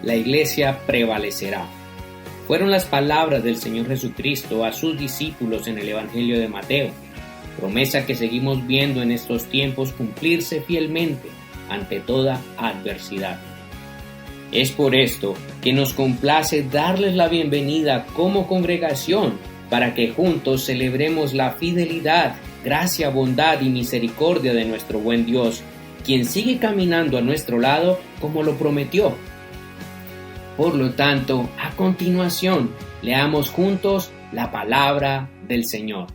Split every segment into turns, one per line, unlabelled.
la iglesia prevalecerá. Fueron las palabras del Señor Jesucristo a sus discípulos en el Evangelio de Mateo, promesa que seguimos viendo en estos tiempos cumplirse fielmente ante toda adversidad. Es por esto que nos complace darles la bienvenida como congregación para que juntos celebremos la fidelidad, gracia, bondad y misericordia de nuestro buen Dios, quien sigue caminando a nuestro lado como lo prometió. Por lo tanto, a continuación, leamos juntos la palabra del Señor.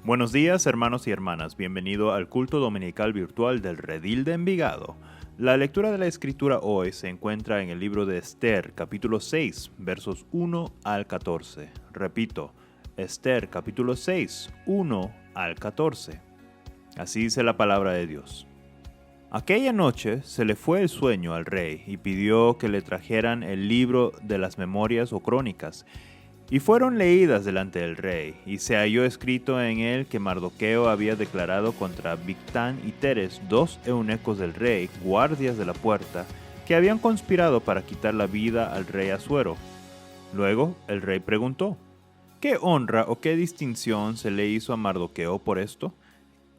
Buenos días, hermanos y hermanas. Bienvenido al culto dominical virtual del Redil de Envigado. La lectura de la Escritura hoy se encuentra en el libro de Esther, capítulo 6, versos 1 al 14. Repito, Esther, capítulo 6, 1 al 14. Así dice la palabra de Dios. Aquella noche se le fue el sueño al rey y pidió que le trajeran el libro de las memorias o crónicas, y fueron leídas delante del rey, y se halló escrito en él que Mardoqueo había declarado contra Bigtán y Teres, dos eunucos del rey, guardias de la puerta, que habían conspirado para quitar la vida al rey Asuero. Luego el rey preguntó, ¿qué honra o qué distinción se le hizo a Mardoqueo por esto?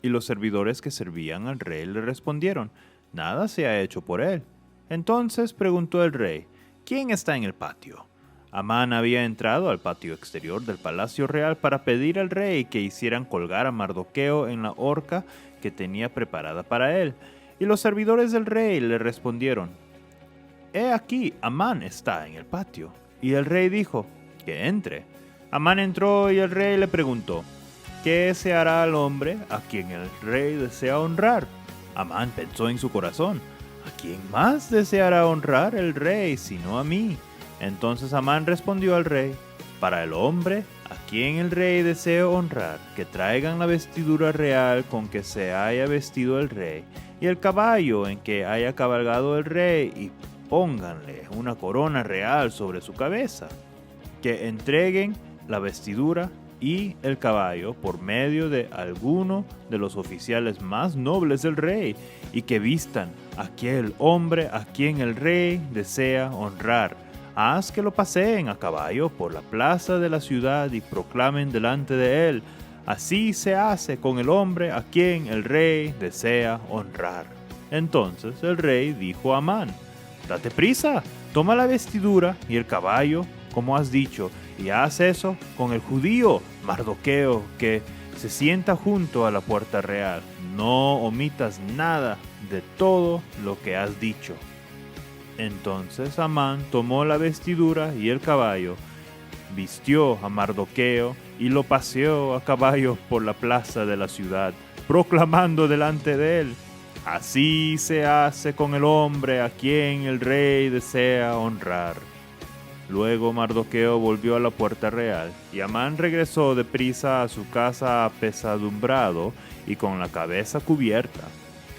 Y los servidores que servían al rey le respondieron, nada se ha hecho por él. Entonces preguntó el rey, ¿quién está en el patio? Amán había entrado al patio exterior del palacio real para pedir al rey que hicieran colgar a Mardoqueo en la horca que tenía preparada para él. Y los servidores del rey le respondieron, he aquí, Amán está en el patio. Y el rey dijo, que entre. Amán entró y el rey le preguntó, ¿qué se hará al hombre a quien el rey desea honrar? Amán pensó en su corazón, ¿a quién más deseará honrar el rey sino a mí? Entonces Amán respondió al rey, para el hombre a quien el rey desea honrar, que traigan la vestidura real con que se haya vestido el rey, y el caballo en que haya cabalgado el rey, y pónganle una corona real sobre su cabeza. Que entreguen la vestidura y el caballo por medio de alguno de los oficiales más nobles del rey, y que vistan a aquel hombre a quien el rey desea honrar. Haz que lo paseen a caballo por la plaza de la ciudad y proclamen delante de él, así se hace con el hombre a quien el rey desea honrar. Entonces el rey dijo a Amán, date prisa, toma la vestidura y el caballo, como has dicho, y haz eso con el judío Mardoqueo, que se sienta junto a la puerta real. No omitas nada de todo lo que has dicho. Entonces Amán tomó la vestidura y el caballo, vistió a Mardoqueo y lo paseó a caballo por la plaza de la ciudad, proclamando delante de él, así se hace con el hombre a quien el rey desea honrar. Luego Mardoqueo volvió a la puerta real, y Amán regresó deprisa a su casa apesadumbrado y con la cabeza cubierta.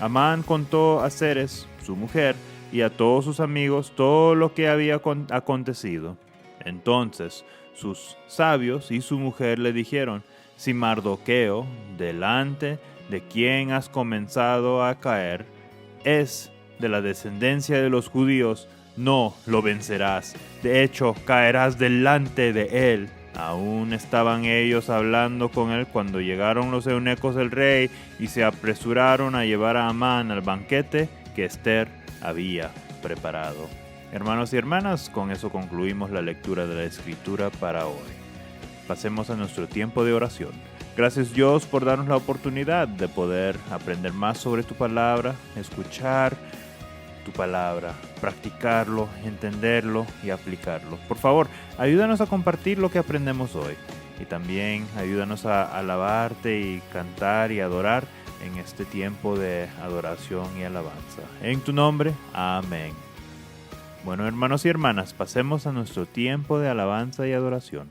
Amán contó a Zeres, su mujer, y a todos sus amigos todo lo que había acontecido. Entonces sus sabios y su mujer le dijeron, si Mardoqueo, delante de quien has comenzado a caer, es de la descendencia de los judíos, no lo vencerás. De hecho, caerás delante de él. Aún estaban ellos hablando con él cuando llegaron los eunucos del rey y se apresuraron a llevar a Amán al banquete que Esther había preparado. Hermanos y hermanas, con eso concluimos la lectura de la Escritura para hoy. Pasemos a nuestro tiempo de oración. Gracias Dios por darnos la oportunidad de poder aprender más sobre tu palabra, escuchar tu palabra, practicarlo, entenderlo y aplicarlo. Por favor, ayúdanos a compartir lo que aprendemos hoy y también ayúdanos a alabarte y cantar y adorar en este tiempo de adoración y alabanza. En tu nombre, amén. Bueno, hermanos y hermanas, pasemos a nuestro tiempo de alabanza y adoración.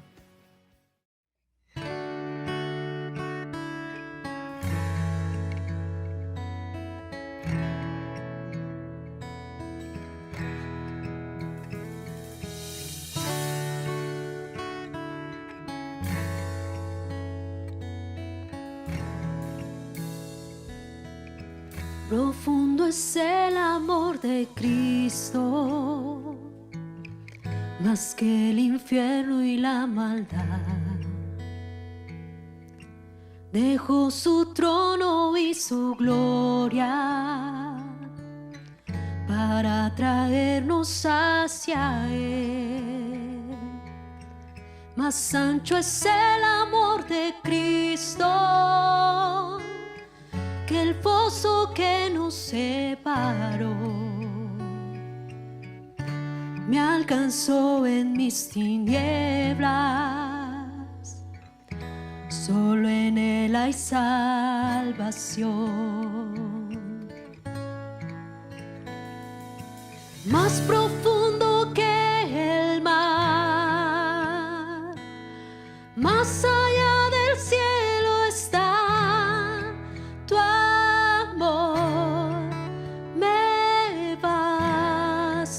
Profundo es el amor de Cristo, más que el infierno y la maldad. Dejó su trono y su gloria para traernos hacia Él. Más ancho es el amor de Cristo que el foso que nos separó. Me alcanzó en mis tinieblas, solo en Él hay salvación. Más profundo que el mar, más allá del cielo está tu amor, me bastará.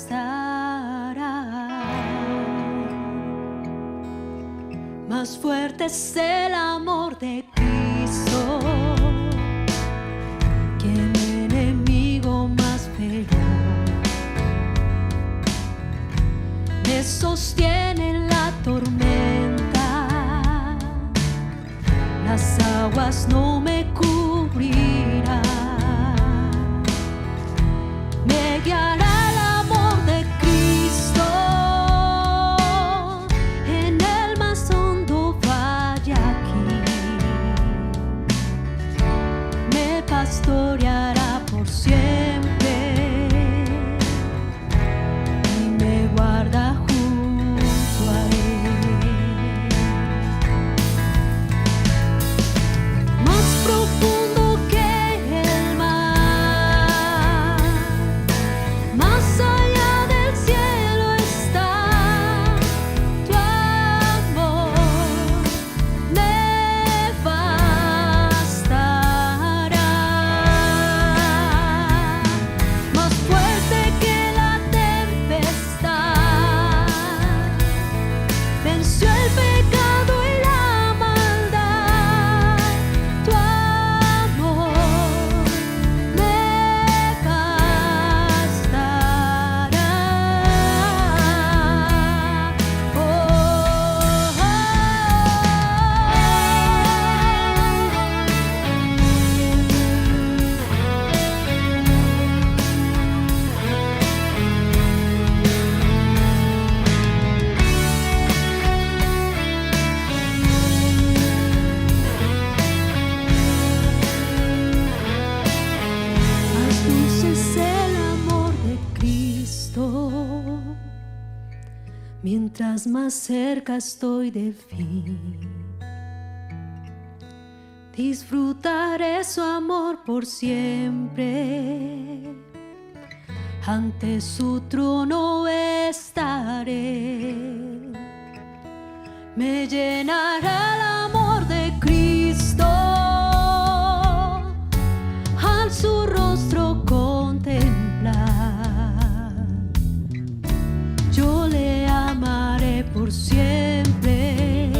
Más fuerte es el amor de Cristo que mi enemigo más feroz. Me sostiene en la tormenta, las aguas no me cubrirán. Me guiará el amor de Cristo en el más hondo valle aquí. Me pastoreará por siempre y me guarda junto a Él. Más profundo que el mar, más allá del cielo está tu amor, me bastará. Más fuerte que la tempestad, venció el pecado y la maldad. Tu amor me bastará. Más dulce es el amor de Cristo, mientras más cerca estoy de fin. Disfrutaré su amor por siempre, ante su trono estaré. Me llenará el amor de Cristo al su rostro contemplar. Yo le amaré por siempre,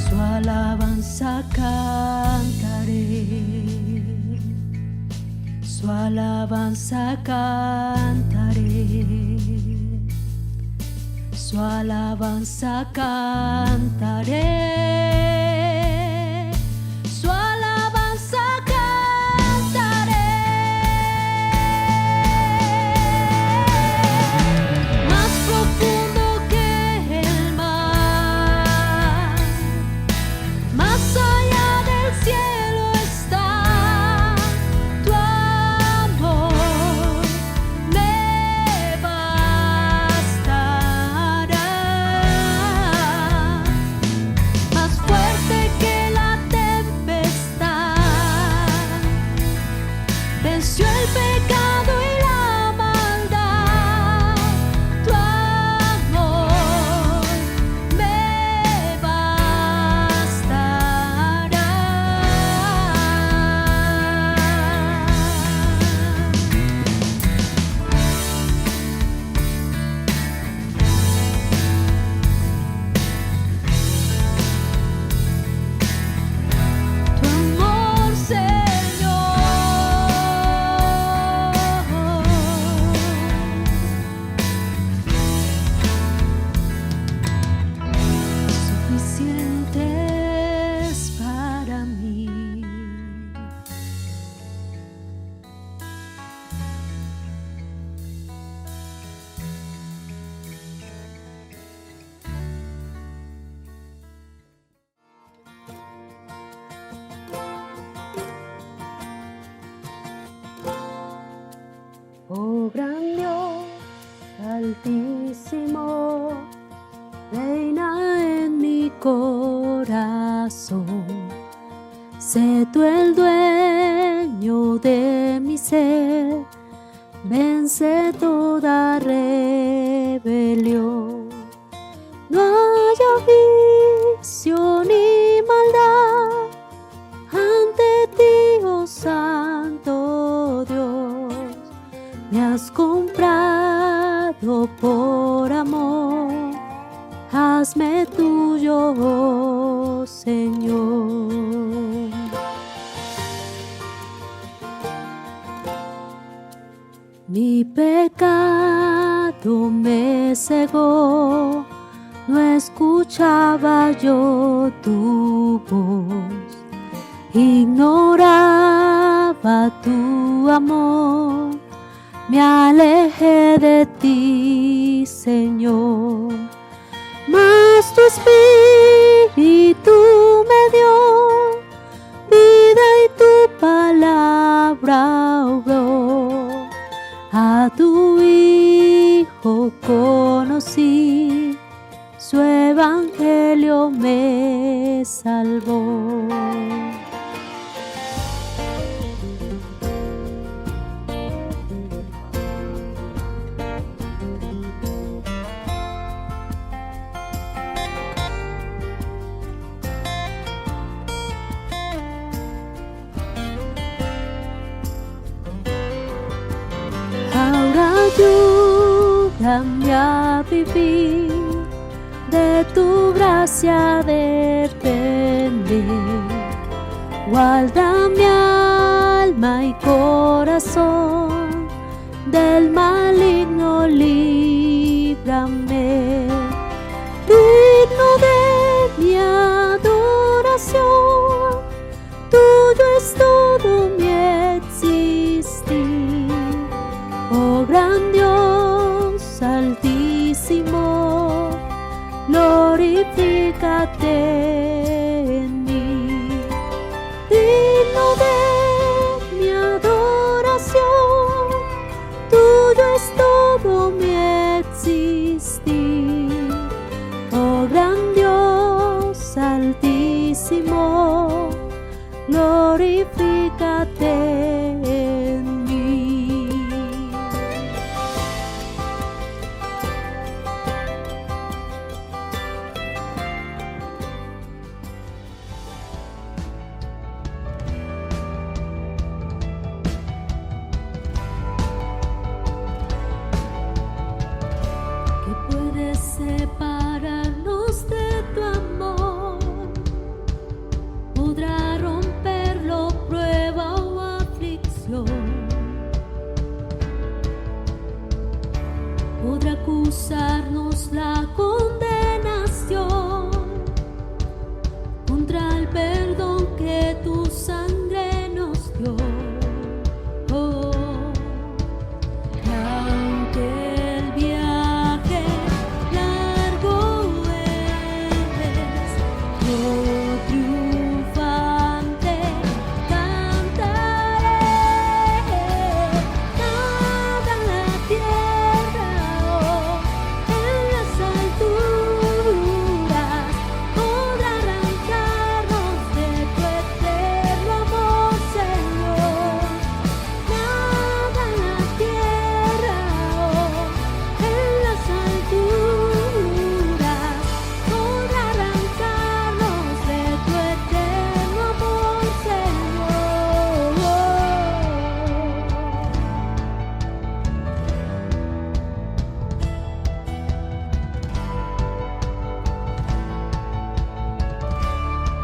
su alabanza cantaré, su alabanza cantaré, su alabanza cantaré, su alabanza cantaré. Más profundo que el mar, más allá del cielo está tu amor, me bastará. Más fuerte que la tempestad, venció el pecado y la maldad. Tu amor me bastará. Tu amor, Señor, Oh gran Dios altísimo, reina en mi corazón. Sé tú el dueño de mi ser, vence toda rebelión. No haya vicio ni maldad ante ti, oh Santo Dios. Me has comprado por amor, hazme tuyo, oh Señor. Mi pecado me cegó, no escuchaba yo tu voz, ignoraba tu amor, me alejé de ti, Señor. Mas tu Espíritu me dio vida y tu palabra obró. A tu Hijo conocí, su evangelio me salvó. Ayúdame a vivir, de tu gracia depender. Guarda mi alma y corazón, del maligno líbrame. Digno de mi adoración, tuyo es todo mi existir. Oh gran Dios altísimo, glorifícate en mí. Digno de mi adoración, tuyo es todo mi existir. Oh gran Dios altísimo, glorifícate en mí. Separarnos de tu amor, podrá romperlo prueba o aflicción, podrá acusarnos la condenación contra el perdón que tu sangre nos dio.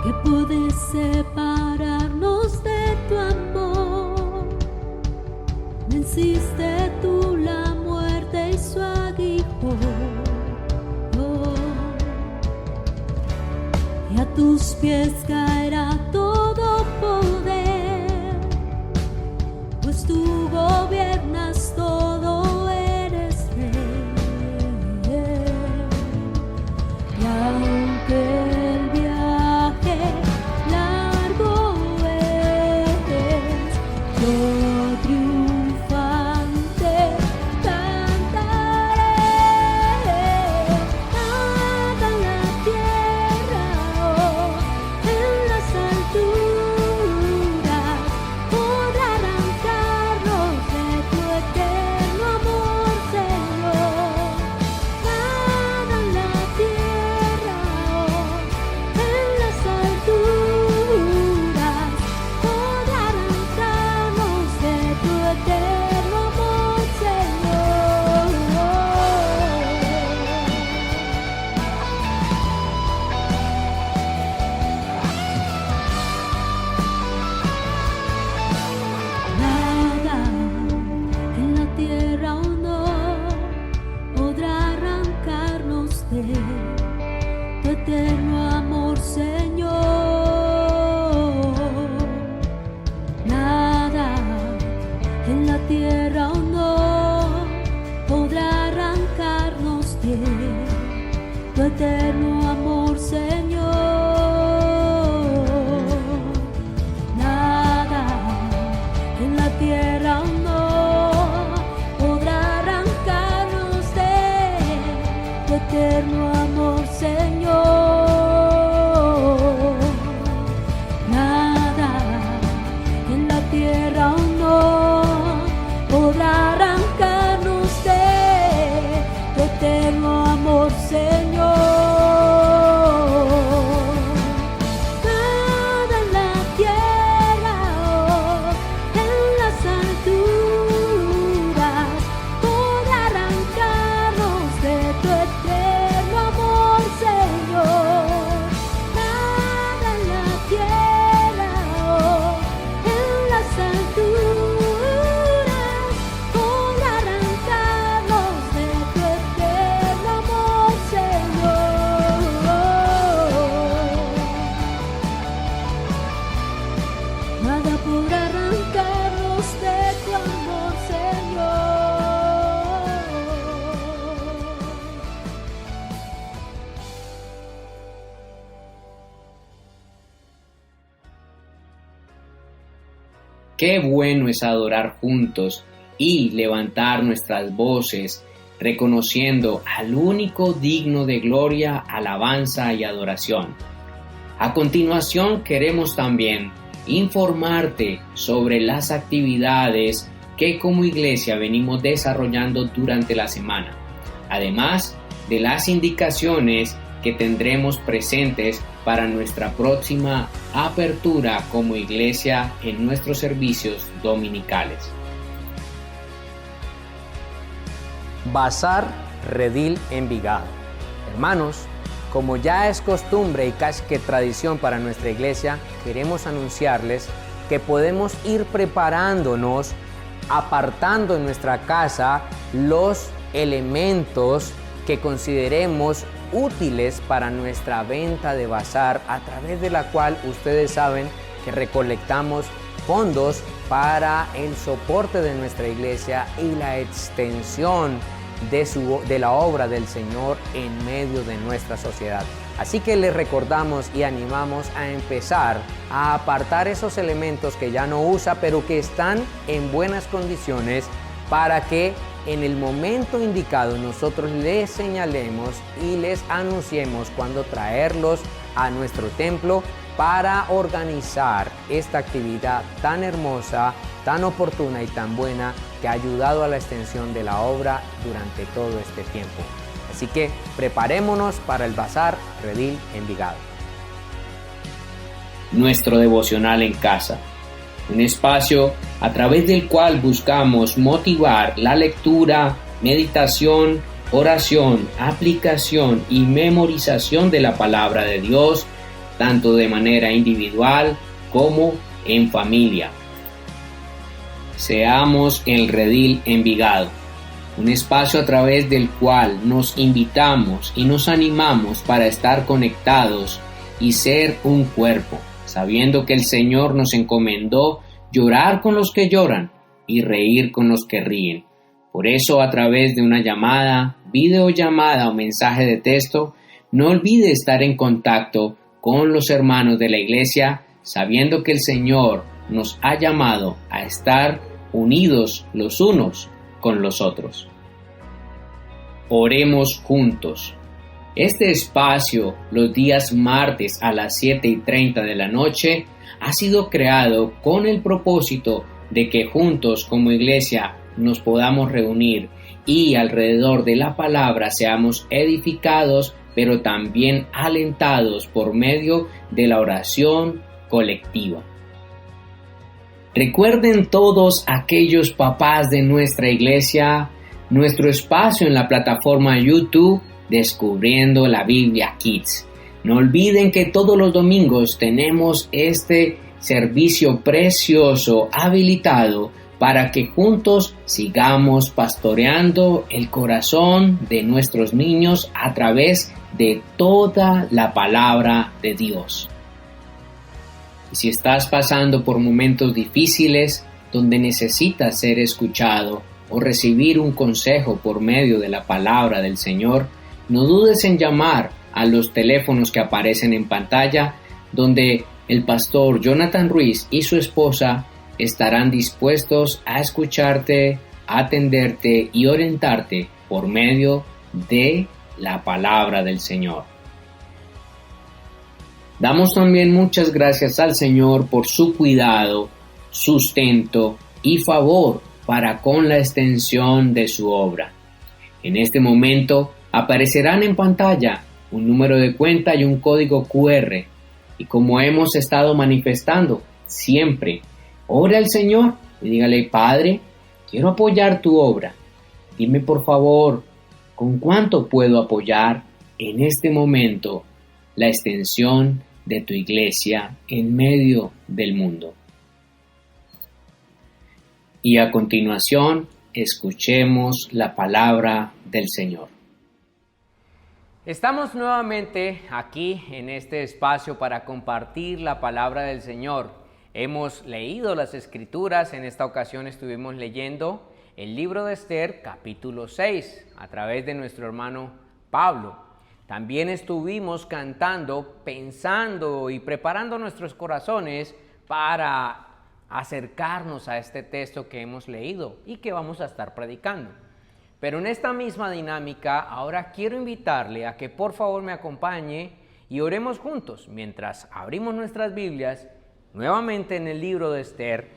¿Qué puede separarnos de tu amor? Venciste tú la muerte y su aguijón. Y a tus pies caerá todo poder, pues tú gobiernas todo, eres rey. Y aunque triunfante eterno amor, Señor. Nada en la tierra no podrá arrancarnos de tu eterno amor, Señor. Nada en la tierra no podrá arrancarnos de tu eterno amor, Señor. Nada en la tierra o en las alturas podrá arrancarnos de tu eterno amor, Señor. Nada en la tierra o en las alturas podrá arrancarnos de tu eterno amor, Señor. Nada podrá arrancarnos de tu amor, Señor.
Qué bueno es adorar juntos y levantar nuestras voces, reconociendo al único digno de gloria, alabanza y adoración. A continuación queremos también informarte sobre las actividades que como iglesia venimos desarrollando durante la semana, además de las indicaciones que tendremos presentes para nuestra próxima apertura como iglesia en nuestros servicios dominicales.
Bazar Redil Envigado. Hermanos, como ya es costumbre y casi que tradición para nuestra iglesia, queremos anunciarles que podemos ir preparándonos, apartando en nuestra casa los elementos que consideremos útiles para nuestra venta de bazar, a través de la cual ustedes saben que recolectamos fondos para el soporte de nuestra iglesia y la extensión de la obra del Señor en medio de nuestra sociedad. Así que les recordamos y animamos a empezar a apartar esos elementos que ya no usa, pero que están en buenas condiciones, para que en el momento indicado nosotros les señalemos y les anunciemos cuándo traerlos a nuestro templo para organizar esta actividad tan hermosa, tan oportuna y tan buena que ha ayudado a la extensión de la obra durante todo este tiempo. Así que preparémonos para el Bazar Redil Envigado.
Nuestro devocional en casa, un espacio a través del cual buscamos motivar la lectura, meditación, oración, aplicación y memorización de la palabra de Dios, tanto de manera individual como en familia. Seamos el Redil Envigado, un espacio a través del cual nos invitamos y nos animamos para estar conectados y ser un cuerpo, sabiendo que el Señor nos encomendó llorar con los que lloran y reír con los que ríen. Por eso, a través de una llamada, videollamada o mensaje de texto, no olvide estar en contacto con los hermanos de la iglesia, sabiendo que el Señor nos ha llamado a estar unidos los unos con los otros. Oremos juntos. Este espacio, los días martes a las 7:30 de la noche, ha sido creado con el propósito de que juntos como iglesia nos podamos reunir y alrededor de la palabra seamos edificados, pero también alentados por medio de la oración colectiva. Recuerden todos aquellos papás de nuestra iglesia, nuestro espacio en la plataforma YouTube Descubriendo la Biblia Kids. No olviden que todos los domingos tenemos este servicio precioso habilitado para que juntos sigamos pastoreando el corazón de nuestros niños a través de toda la palabra de Dios. Y si estás pasando por momentos difíciles donde necesitas ser escuchado o recibir un consejo por medio de la palabra del Señor, no dudes en llamar a los teléfonos que aparecen en pantalla, donde el pastor Jonathan Ruiz y su esposa estarán dispuestos a escucharte, atenderte y orientarte por medio de la palabra del Señor. Damos también muchas gracias al Señor por su cuidado, sustento y favor para con la extensión de su obra. En este momento aparecerán en pantalla un número de cuenta y un código QR, y como hemos estado manifestando siempre, ore al Señor y dígale: Padre, quiero apoyar tu obra. Dime por favor, ¿con cuánto puedo apoyar en este momento la extensión de tu iglesia en medio del mundo? Y a continuación, escuchemos la palabra del Señor.
Estamos nuevamente aquí en este espacio para compartir la palabra del Señor. Hemos leído las Escrituras, en esta ocasión estuvimos leyendo el libro de Esther, capítulo 6, a través de nuestro hermano Pablo. También estuvimos cantando, pensando y preparando nuestros corazones para acercarnos a este texto que hemos leído y que vamos a estar predicando. Pero en esta misma dinámica, ahora quiero invitarle a que por favor me acompañe y oremos juntos mientras abrimos nuestras Biblias nuevamente en el libro de Esther.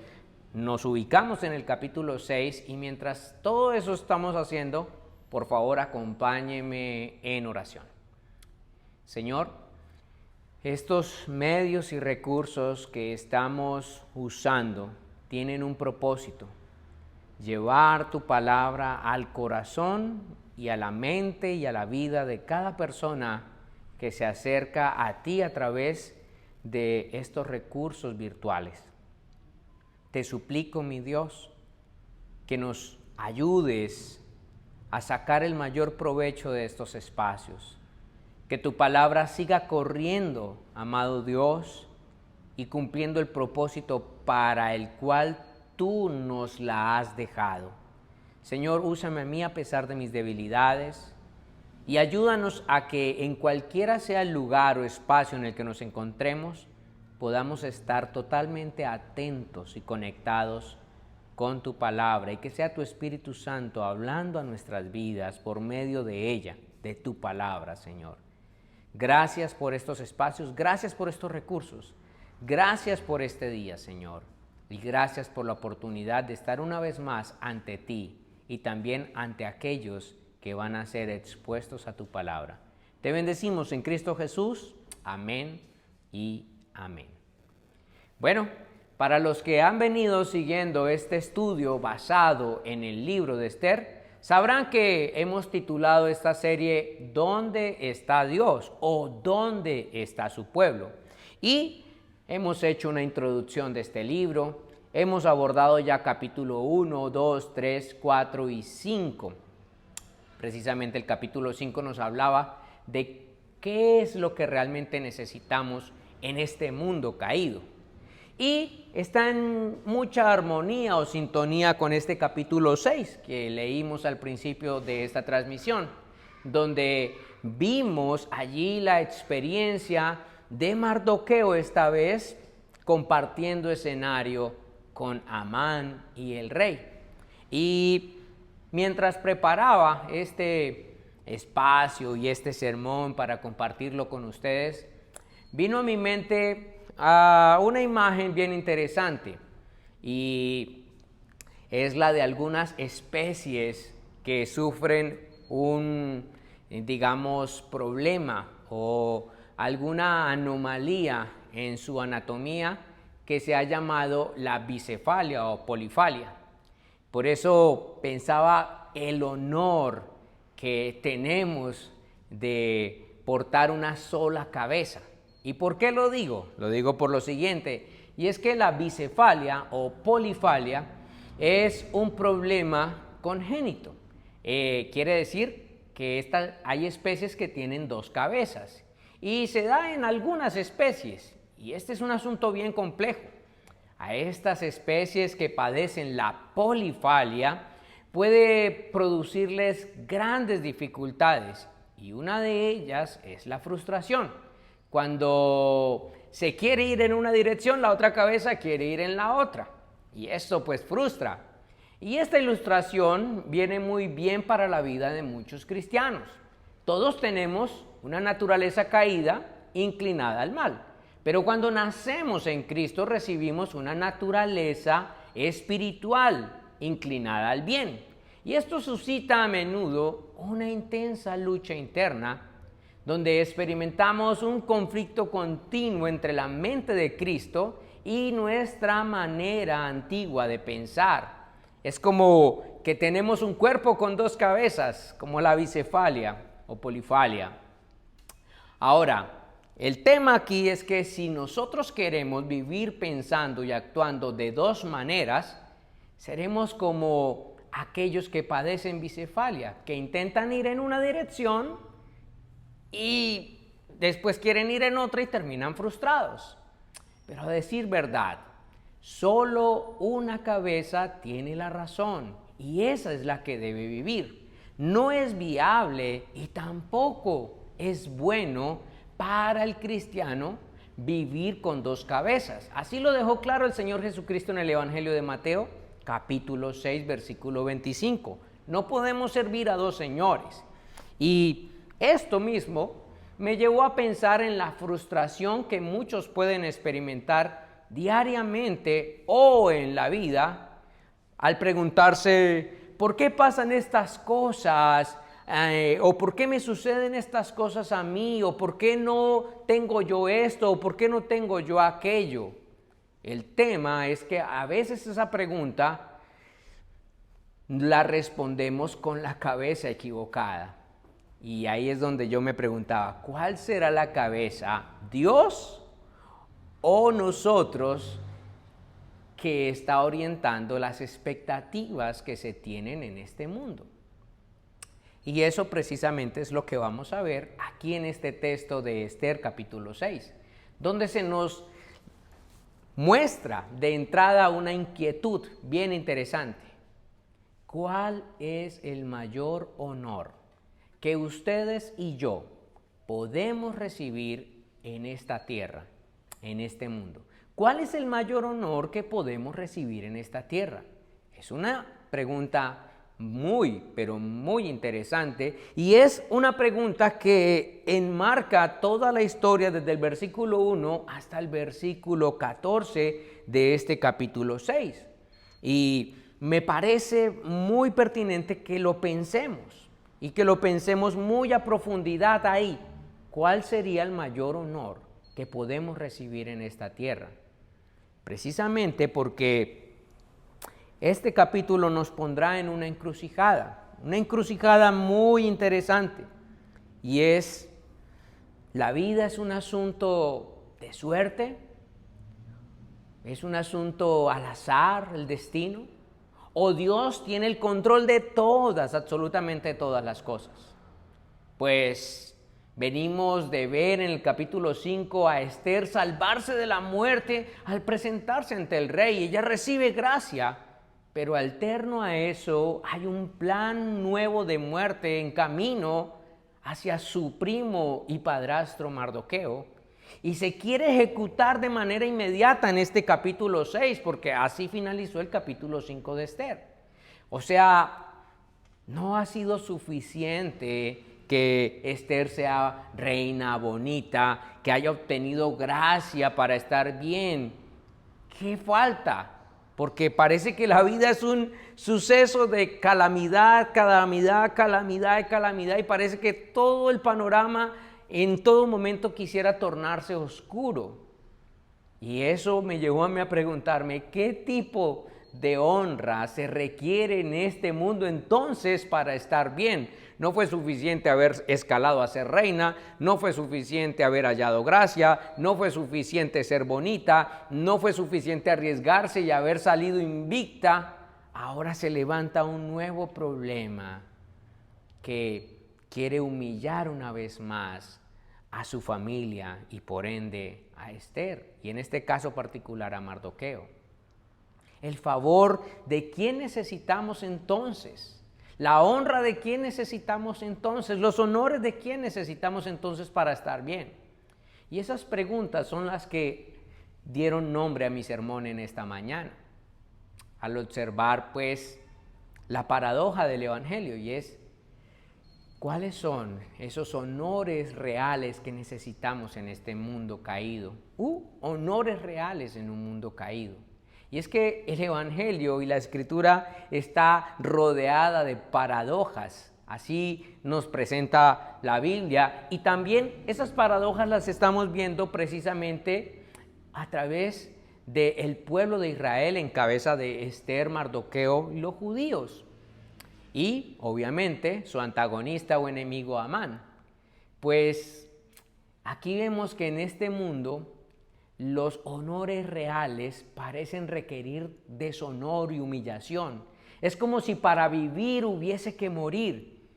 Nos ubicamos en el capítulo 6 y mientras todo eso estamos haciendo, por favor acompáñeme en oración. Señor, estos medios y recursos que estamos usando tienen un propósito: llevar tu palabra al corazón y a la mente y a la vida de cada persona que se acerca a ti a través de estos recursos virtuales. Te suplico, mi Dios, que nos ayudes a sacar el mayor provecho de estos espacios. Que tu palabra siga corriendo, amado Dios, y cumpliendo el propósito para el cual tú nos la has dejado. Señor, úsame a mí a pesar de mis debilidades y ayúdanos a que en cualquiera sea el lugar o espacio en el que nos encontremos, podamos estar totalmente atentos y conectados con tu palabra y que sea tu Espíritu Santo hablando a nuestras vidas por medio de ella, de tu palabra, Señor. Gracias por estos espacios, gracias por estos recursos, gracias por este día, Señor, y gracias por la oportunidad de estar una vez más ante ti y también ante aquellos que van a ser expuestos a tu palabra. Te bendecimos en Cristo Jesús. Amén y amén. Bueno, para los que han venido siguiendo este estudio basado en el libro de Esther, sabrán que hemos titulado esta serie ¿Dónde está Dios? O ¿Dónde está su pueblo? Y hemos hecho una introducción de este libro, hemos abordado ya capítulo 1, 2, 3, 4 y 5. Precisamente el capítulo 5 nos hablaba de qué es lo que realmente necesitamos en este mundo caído. Y está en mucha armonía o sintonía con este capítulo 6 que leímos al principio de esta transmisión, donde vimos allí la experiencia de Mardoqueo, esta vez compartiendo escenario con Amán y el rey. Y mientras preparaba este espacio y este sermón para compartirlo con ustedes, vino a mi mente una imagen bien interesante, y es la de algunas especies que sufren un, problema o alguna anomalía en su anatomía que se ha llamado la bicefalia o polifalia. Por eso pensaba el honor que tenemos de portar una sola cabeza. ¿Y por qué lo digo? Lo digo por lo siguiente, y es que la bicefalia o polifalia es un problema congénito. Quiere decir que hay especies que tienen dos cabezas y se da en algunas especies, y este es un asunto bien complejo. A estas especies que padecen la polifalia puede producirles grandes dificultades, y una de ellas es la frustración. Cuando se quiere ir en una dirección, la otra cabeza quiere ir en la otra, y esto pues frustra. Y esta ilustración viene muy bien para la vida de muchos cristianos. Todos tenemos una naturaleza caída, inclinada al mal, pero cuando nacemos en Cristo recibimos una naturaleza espiritual, inclinada al bien. Y esto suscita a menudo una intensa lucha interna, donde experimentamos un conflicto continuo entre la mente de Cristo y nuestra manera antigua de pensar. Es como que tenemos un cuerpo con dos cabezas, como la bicefalia o polifalia. Ahora, el tema aquí es que si nosotros queremos vivir pensando y actuando de dos maneras, seremos como aquellos que padecen bicefalia, que intentan ir en una dirección y después quieren ir en otra y terminan frustrados. Pero a decir verdad, solo una cabeza tiene la razón y esa es la que debe vivir. No es viable y tampoco es bueno para el cristiano vivir con dos cabezas. Así lo dejó claro el Señor Jesucristo en el Evangelio de Mateo, capítulo 6, versículo 25. No podemos servir a dos señores. Y esto mismo me llevó a pensar en la frustración que muchos pueden experimentar diariamente o en la vida al preguntarse ¿por qué pasan estas cosas? O ¿por qué me suceden estas cosas a mí? ¿O por qué no tengo yo esto? ¿O por qué no tengo yo aquello? El tema es que a veces esa pregunta la respondemos con la cabeza equivocada. Y ahí es donde yo me preguntaba, ¿cuál será la cabeza? ¿Dios o nosotros que está orientando las expectativas que se tienen en este mundo? Y eso precisamente es lo que vamos a ver aquí en este texto de Esther capítulo 6, donde se nos muestra de entrada una inquietud bien interesante. ¿Cuál es el mayor honor que ustedes y yo podemos recibir en esta tierra, en este mundo? ¿Cuál es el mayor honor que podemos recibir en esta tierra? Es una pregunta pero muy interesante, y es una pregunta que enmarca toda la historia desde el versículo 1 hasta el versículo 14 de este capítulo 6. Y me parece muy pertinente que lo pensemos y que lo pensemos muy a profundidad ahí. ¿Cuál sería el mayor honor que podemos recibir en esta tierra? Precisamente porque este capítulo nos pondrá en una encrucijada muy interesante, y es: ¿la vida es un asunto de suerte? ¿Es un asunto al azar, el destino? ¿O Dios tiene el control de todas, absolutamente todas las cosas? Pues venimos de ver en el capítulo 5 a Esther salvarse de la muerte al presentarse ante el rey. Ella recibe gracia, pero alterno a eso hay un plan nuevo de muerte en camino hacia su primo y padrastro Mardoqueo, y se quiere ejecutar de manera inmediata en este capítulo 6, porque así finalizó el capítulo 5 de Esther. O sea, no ha sido suficiente que Esther sea reina bonita, que haya obtenido gracia para estar bien. ¿Qué falta? Porque parece que la vida es un suceso de calamidad, y parece que todo el panorama en todo momento quisiera tornarse oscuro. Y eso me llevó a mí a preguntarme, ¿qué tipo de honra se requiere en este mundo entonces para estar bien? No fue suficiente haber escalado a ser reina, no fue suficiente haber hallado gracia, no fue suficiente ser bonita, no fue suficiente arriesgarse y haber salido invicta. Ahora se levanta un nuevo problema que quiere humillar una vez más a su familia y por ende a Esther, y en este caso particular a Mardoqueo. El favor de quién necesitamos entonces. La honra de quién necesitamos entonces, los honores de quién necesitamos entonces para estar bien. Y esas preguntas son las que dieron nombre a mi sermón en esta mañana. Al observar pues la paradoja del Evangelio, y es ¿cuáles son esos honores reales que necesitamos en este mundo caído? Honores reales en un mundo caído. Y es que el Evangelio y la Escritura está rodeada de paradojas. Así nos presenta la Biblia, y también esas paradojas las estamos viendo precisamente a través del pueblo de Israel en cabeza de Ester, Mardoqueo y los judíos. Y obviamente su antagonista o enemigo Amán. Pues aquí vemos que en este mundo los honores reales parecen requerir deshonor y humillación. Es como si para vivir hubiese que morir.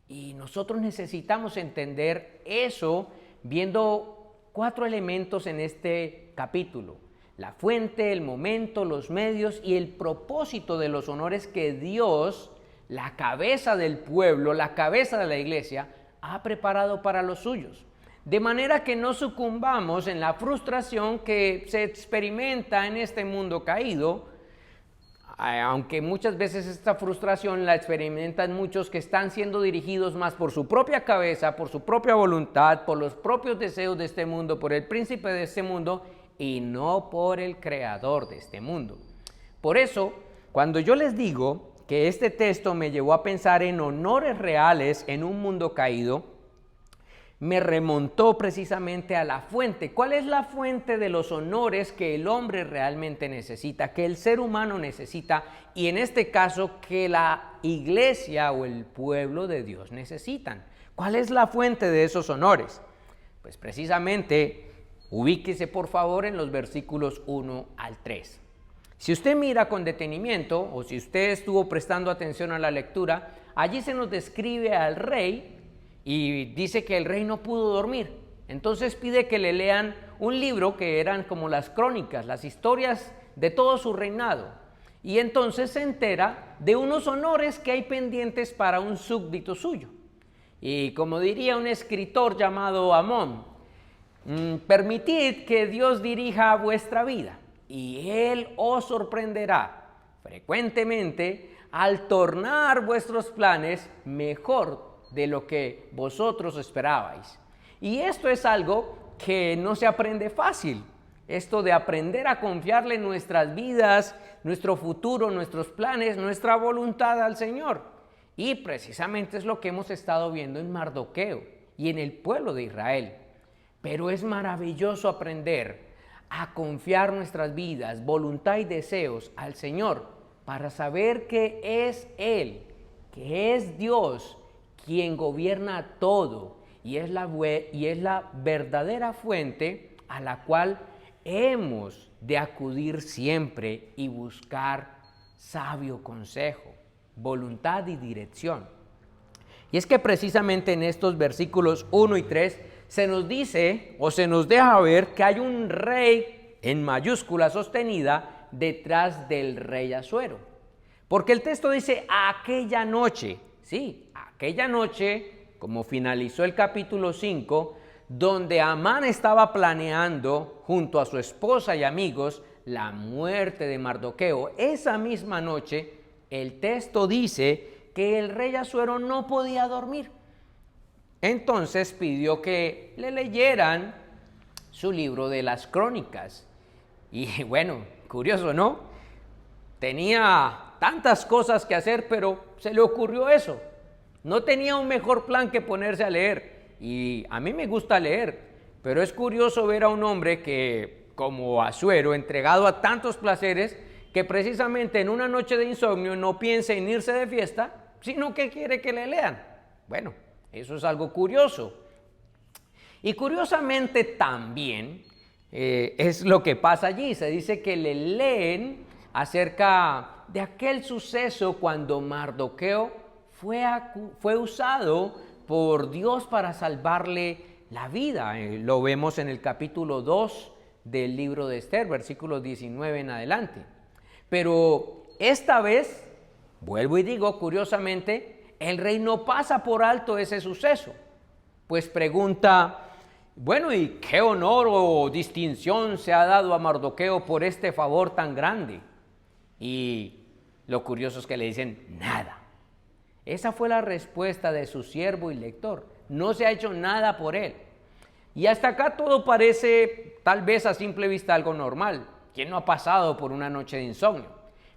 Y nosotros necesitamos entender eso viendo 4 elementos en este capítulo: la fuente, el momento, los medios y el propósito de los honores que Dios, la cabeza del pueblo, la cabeza de la iglesia, ha preparado para los suyos. De manera que no sucumbamos en la frustración que se experimenta en este mundo caído, aunque muchas veces esta frustración la experimentan muchos que están siendo dirigidos más por su propia cabeza, por su propia voluntad, por los propios deseos de este mundo, por el príncipe de este mundo y no por el creador de este mundo. Por eso, cuando yo les digo que este texto me llevó a pensar en honores reales en un mundo caído, me remontó precisamente a la fuente. ¿Cuál es la fuente de los honores que el hombre realmente necesita, que el ser humano necesita, y en este caso que la iglesia o el pueblo de Dios necesitan? ¿Cuál es la fuente de esos honores? Pues precisamente, ubíquese por favor en los versículos 1 al 3. Si usted mira con detenimiento, o si usted estuvo prestando atención a la lectura, allí se nos describe al rey y dice que el rey no pudo dormir. Entonces pide que le lean un libro que eran como las crónicas, las historias de todo su reinado. Y entonces se entera de unos honores que hay pendientes para un súbdito suyo. Y como diría un escritor llamado Amón, permitid que Dios dirija vuestra vida y Él os sorprenderá frecuentemente al tornar vuestros planes mejor de lo que vosotros esperabais. Y esto es algo que no se aprende fácil. Esto de aprender a confiarle nuestras vidas, nuestro futuro, nuestros planes, nuestra voluntad al Señor. Y precisamente es lo que hemos estado viendo en Mardoqueo y en el pueblo de Israel. Pero es maravilloso aprender a confiar nuestras vidas, voluntad y deseos al Señor para saber que es Él, que es Dios quien gobierna todo y es la verdadera fuente a la cual hemos de acudir siempre y buscar sabio consejo, voluntad y dirección. Y es que precisamente en estos versículos 1 y 3 se nos dice o se nos deja ver que hay un rey en mayúscula sostenida detrás del rey Asuero. Porque el texto dice aquella noche, sí, aquella noche, como finalizó el capítulo 5, donde Amán estaba planeando junto a su esposa y amigos la muerte de Mardoqueo. Esa misma noche el texto dice que el rey Asuero no podía dormir. Entonces pidió que le leyeran su libro de las crónicas. Y bueno, curioso, ¿no? Tenía tantas cosas que hacer, pero se le ocurrió eso. No tenía un mejor plan que ponerse a leer. Y a mí me gusta leer, pero es curioso ver a un hombre que, como Asuero, entregado a tantos placeres, que precisamente en una noche de insomnio no piensa en irse de fiesta, sino que quiere que le lean. Bueno, eso es algo curioso. Y curiosamente también es lo que pasa allí. Se dice que le leen acerca de aquel suceso cuando Mardoqueo fue usado por Dios para salvarle la vida. Lo vemos en el capítulo 2 del libro de Ester, versículos 19 en adelante. Pero esta vez Vuelvo y digo, curiosamente, el rey no pasa por alto ese suceso, pues pregunta, bueno, ¿y qué honor o distinción se ha dado a Mardoqueo por este favor tan grande? Y lo curioso es que le dicen, nada. Esa fue la respuesta de su siervo y lector. No se ha hecho nada por él. Y hasta acá todo parece, tal vez a simple vista, algo normal. ¿Quién no ha pasado por una noche de insomnio?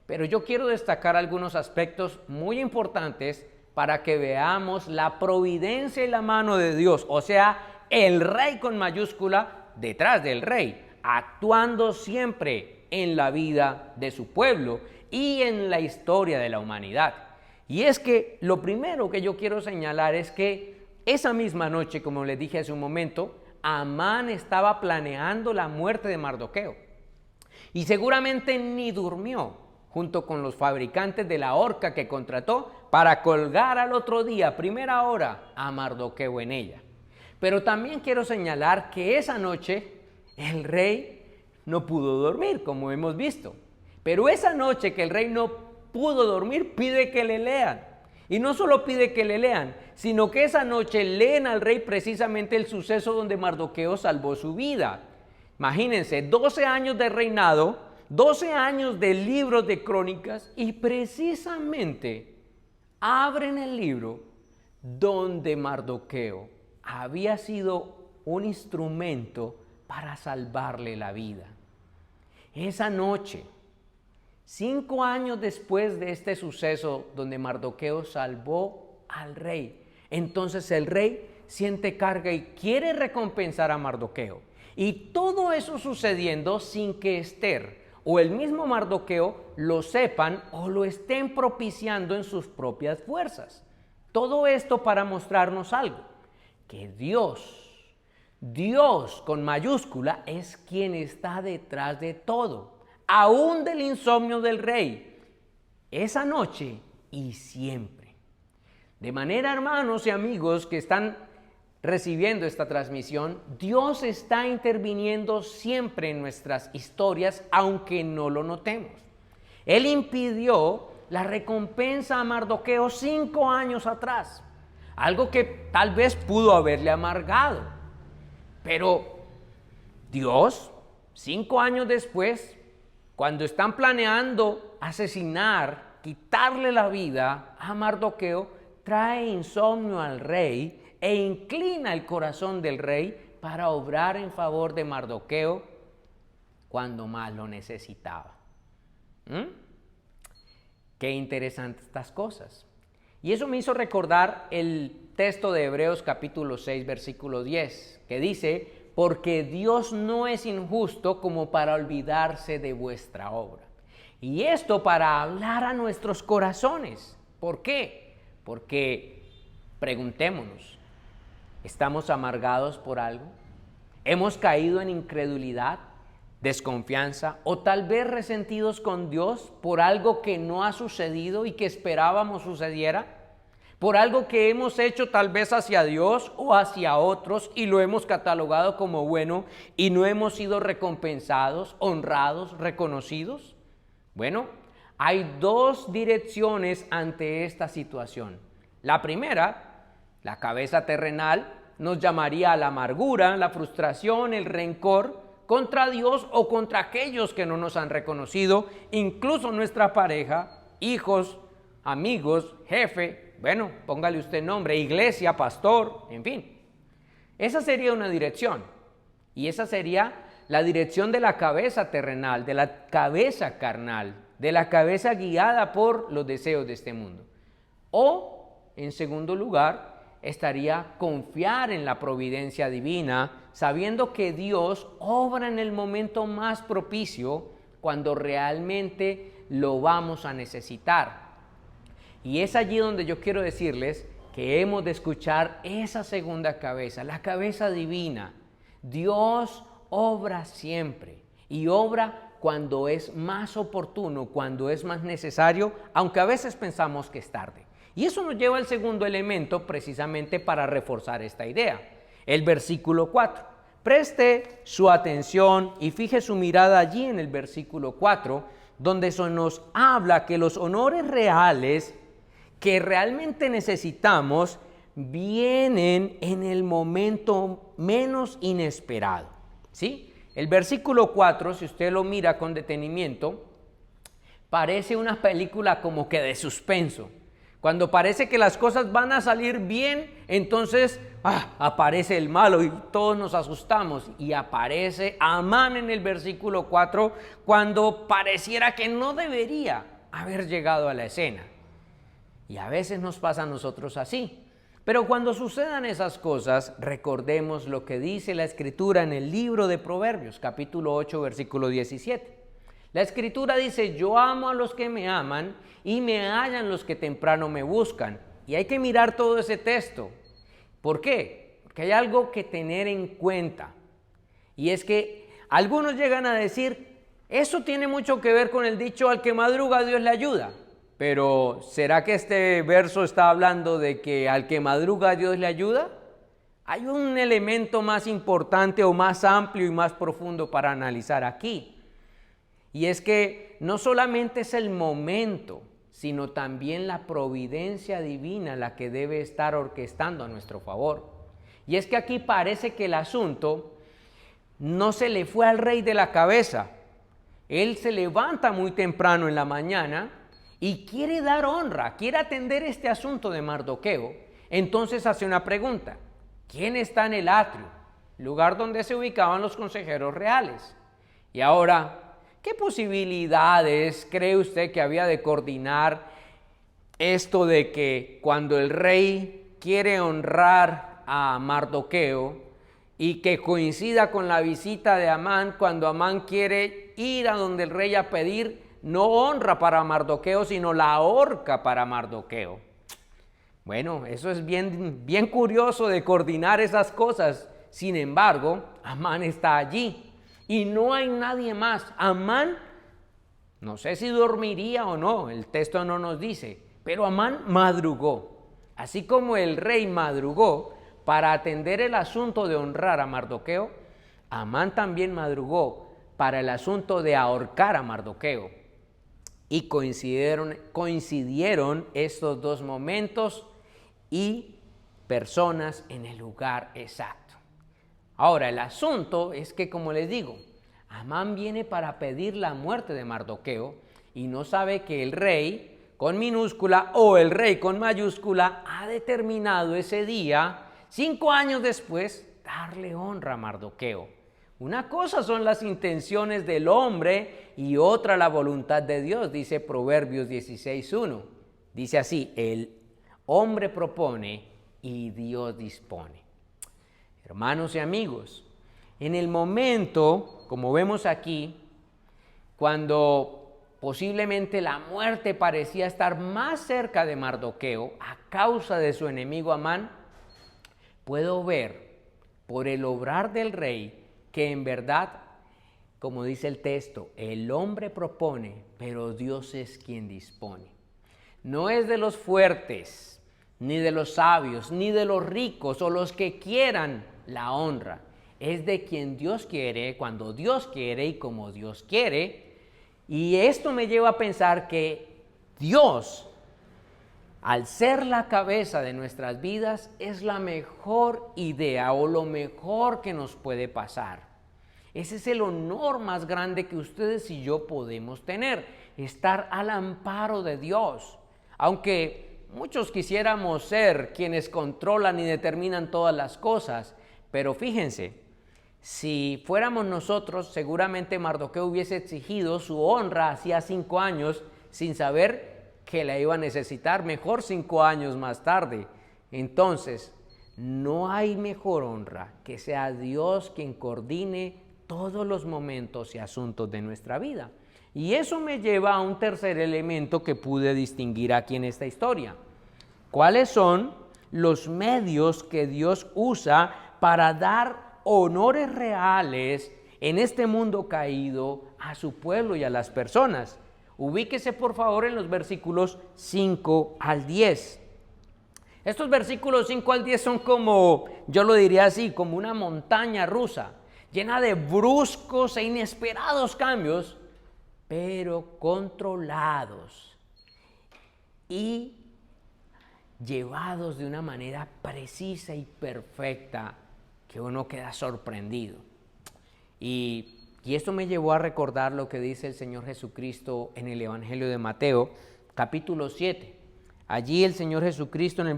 Pero yo quiero destacar algunos aspectos muy importantes para que veamos la providencia y la mano de Dios, o sea, el rey con mayúscula detrás del rey, actuando siempre en la vida de su pueblo y en la historia de la humanidad. Y es que lo primero que yo quiero señalar es que esa misma noche, como les dije hace un momento, Amán estaba planeando la muerte de Mardoqueo. Y seguramente ni durmió, junto con los fabricantes de la horca que contrató para colgar al otro día, primera hora, a Mardoqueo en ella. Pero también quiero señalar que esa noche el rey no pudo dormir, como hemos visto. Pero esa noche que el rey no pudo dormir, pide que le lean. Y no solo pide que le lean, sino que esa noche leen al rey precisamente el suceso donde Mardoqueo salvó su vida. Imagínense, 12 años de reinado, 12 años de libros de crónicas, y precisamente abren el libro donde Mardoqueo había sido un instrumento para salvarle la vida. Esa noche, 5 años después de este suceso donde Mardoqueo salvó al rey, entonces el rey siente carga y quiere recompensar a Mardoqueo. Y todo eso sucediendo sin que Ester o el mismo Mardoqueo lo sepan o lo estén propiciando en sus propias fuerzas. Todo esto para mostrarnos algo, que Dios con mayúscula es quien está detrás de todo, aún del insomnio del rey, esa noche y siempre. De manera, hermanos y amigos que están recibiendo esta transmisión, Dios está interviniendo siempre en nuestras historias, aunque no lo notemos. Él impidió la recompensa a Mardoqueo 5 años atrás, algo que tal vez pudo haberle amargado. Pero Dios, 5 años después, cuando están planeando asesinar, quitarle la vida a Mardoqueo, trae insomnio al rey e inclina el corazón del rey para obrar en favor de Mardoqueo cuando más lo necesitaba. Qué interesantes estas cosas. Y eso me hizo recordar el texto de Hebreos capítulo 6, versículo 10, que dice, porque Dios no es injusto como para olvidarse de vuestra obra. Y esto para hablar a nuestros corazones. ¿Por qué? Porque preguntémonos, ¿estamos amargados por algo? ¿Hemos caído en incredulidad, desconfianza o tal vez resentidos con Dios por algo que no ha sucedido y que esperábamos sucediera? ¿Por algo que hemos hecho tal vez hacia Dios o hacia otros y lo hemos catalogado como bueno y no hemos sido recompensados, honrados, reconocidos? Bueno, hay 2 direcciones ante esta situación. La primera, la cabeza terrenal, nos llamaría a la amargura, la frustración, el rencor contra Dios o contra aquellos que no nos han reconocido, incluso nuestra pareja, hijos, amigos, jefe, bueno, póngale usted nombre, iglesia, pastor, en fin. Esa sería una dirección. Y esa sería la dirección de la cabeza terrenal, de la cabeza carnal, de la cabeza guiada por los deseos de este mundo. O, en segundo lugar, estaría confiar en la providencia divina, sabiendo que Dios obra en el momento más propicio cuando realmente lo vamos a necesitar. Y es allí donde yo quiero decirles que hemos de escuchar esa segunda cabeza, la cabeza divina. Dios obra siempre y obra cuando es más oportuno, cuando es más necesario, aunque a veces pensamos que es tarde. Y eso nos lleva al segundo elemento precisamente para reforzar esta idea, el versículo 4. Preste su atención y fije su mirada allí en el versículo 4, donde se nos habla que los honores reales que realmente necesitamos vienen en el momento menos inesperado, ¿sí? El versículo 4, si usted lo mira con detenimiento, parece una película como que de suspenso. Cuando parece que las cosas van a salir bien, entonces aparece el malo y todos nos asustamos. Y aparece Amán en el versículo 4 cuando pareciera que no debería haber llegado a la escena. Y a veces nos pasa a nosotros así. Pero cuando sucedan esas cosas, recordemos lo que dice la Escritura en el libro de Proverbios, capítulo 8, versículo 17. La Escritura dice: yo amo a los que me aman y me hallan los que temprano me buscan. Y hay que mirar todo ese texto. ¿Por qué? Porque hay algo que tener en cuenta. Y es que algunos llegan a decir, eso tiene mucho que ver con el dicho: al que madruga Dios le ayuda. Pero ¿será que este verso está hablando de que al que madruga Dios le ayuda? Hay un elemento más importante o más amplio y más profundo para analizar aquí. Y es que no solamente es el momento, sino también la providencia divina la que debe estar orquestando a nuestro favor. Y es que aquí parece que el asunto no se le fue al rey de la cabeza. Él se levanta muy temprano en la mañana y quiere dar honra, quiere atender este asunto de Mardoqueo. Entonces hace una pregunta: ¿quién está en el atrio? Lugar donde se ubicaban los consejeros reales. Y ahora, ¿qué posibilidades cree usted que había de coordinar esto de que cuando el rey quiere honrar a Mardoqueo y que coincida con la visita de Amán, cuando Amán quiere ir a donde el rey a pedir no honra para Mardoqueo, sino la horca para Mardoqueo? Bueno, eso es bien curioso de coordinar esas cosas. Sin embargo, Amán está allí. Y no hay nadie más. Amán, no sé si dormiría o no, el texto no nos dice, pero Amán madrugó. Así como el rey madrugó para atender el asunto de honrar a Mardoqueo, Amán también madrugó para el asunto de ahorcar a Mardoqueo. Y coincidieron estos dos momentos y personas en el lugar exacto. Ahora, el asunto es que, como les digo, Amán viene para pedir la muerte de Mardoqueo y no sabe que el rey con minúscula o el rey con mayúscula ha determinado ese día, 5 años después, darle honra a Mardoqueo. Una cosa son las intenciones del hombre y otra la voluntad de Dios, dice Proverbios 16:1. Dice así: el hombre propone y Dios dispone. Hermanos y amigos, en el momento, como vemos aquí, cuando posiblemente la muerte parecía estar más cerca de Mardoqueo a causa de su enemigo Amán, puedo ver por el obrar del rey que en verdad, como dice el texto, el hombre propone, pero Dios es quien dispone. No es de los fuertes, ni de los sabios, ni de los ricos o los que quieran la honra. Es de quien Dios quiere, cuando Dios quiere y como Dios quiere. Y esto me lleva a pensar que Dios, al ser la cabeza de nuestras vidas, es la mejor idea o lo mejor que nos puede pasar. Ese es el honor más grande que ustedes y yo podemos tener, estar al amparo de Dios. Aunque muchos quisiéramos ser quienes controlan y determinan todas las cosas, pero fíjense, si fuéramos nosotros, seguramente Mardoqueo hubiese exigido su honra hacía 5 años sin saber que la iba a necesitar mejor 5 años más tarde. Entonces, no hay mejor honra que sea Dios quien coordine todos los momentos y asuntos de nuestra vida. Y eso me lleva a un tercer elemento que pude distinguir aquí en esta historia. ¿Cuáles son los medios que Dios usa para dar honores reales en este mundo caído a su pueblo y a las personas? Ubíquese por favor en los versículos 5 al 10. Estos versículos 5 al 10 son como, yo lo diría así, como una montaña rusa, llena de bruscos e inesperados cambios, pero controlados y llevados de una manera precisa y perfecta que uno queda sorprendido. Y esto me llevó a recordar lo que dice el Señor Jesucristo en el Evangelio de Mateo, capítulo 7. Allí el Señor Jesucristo en el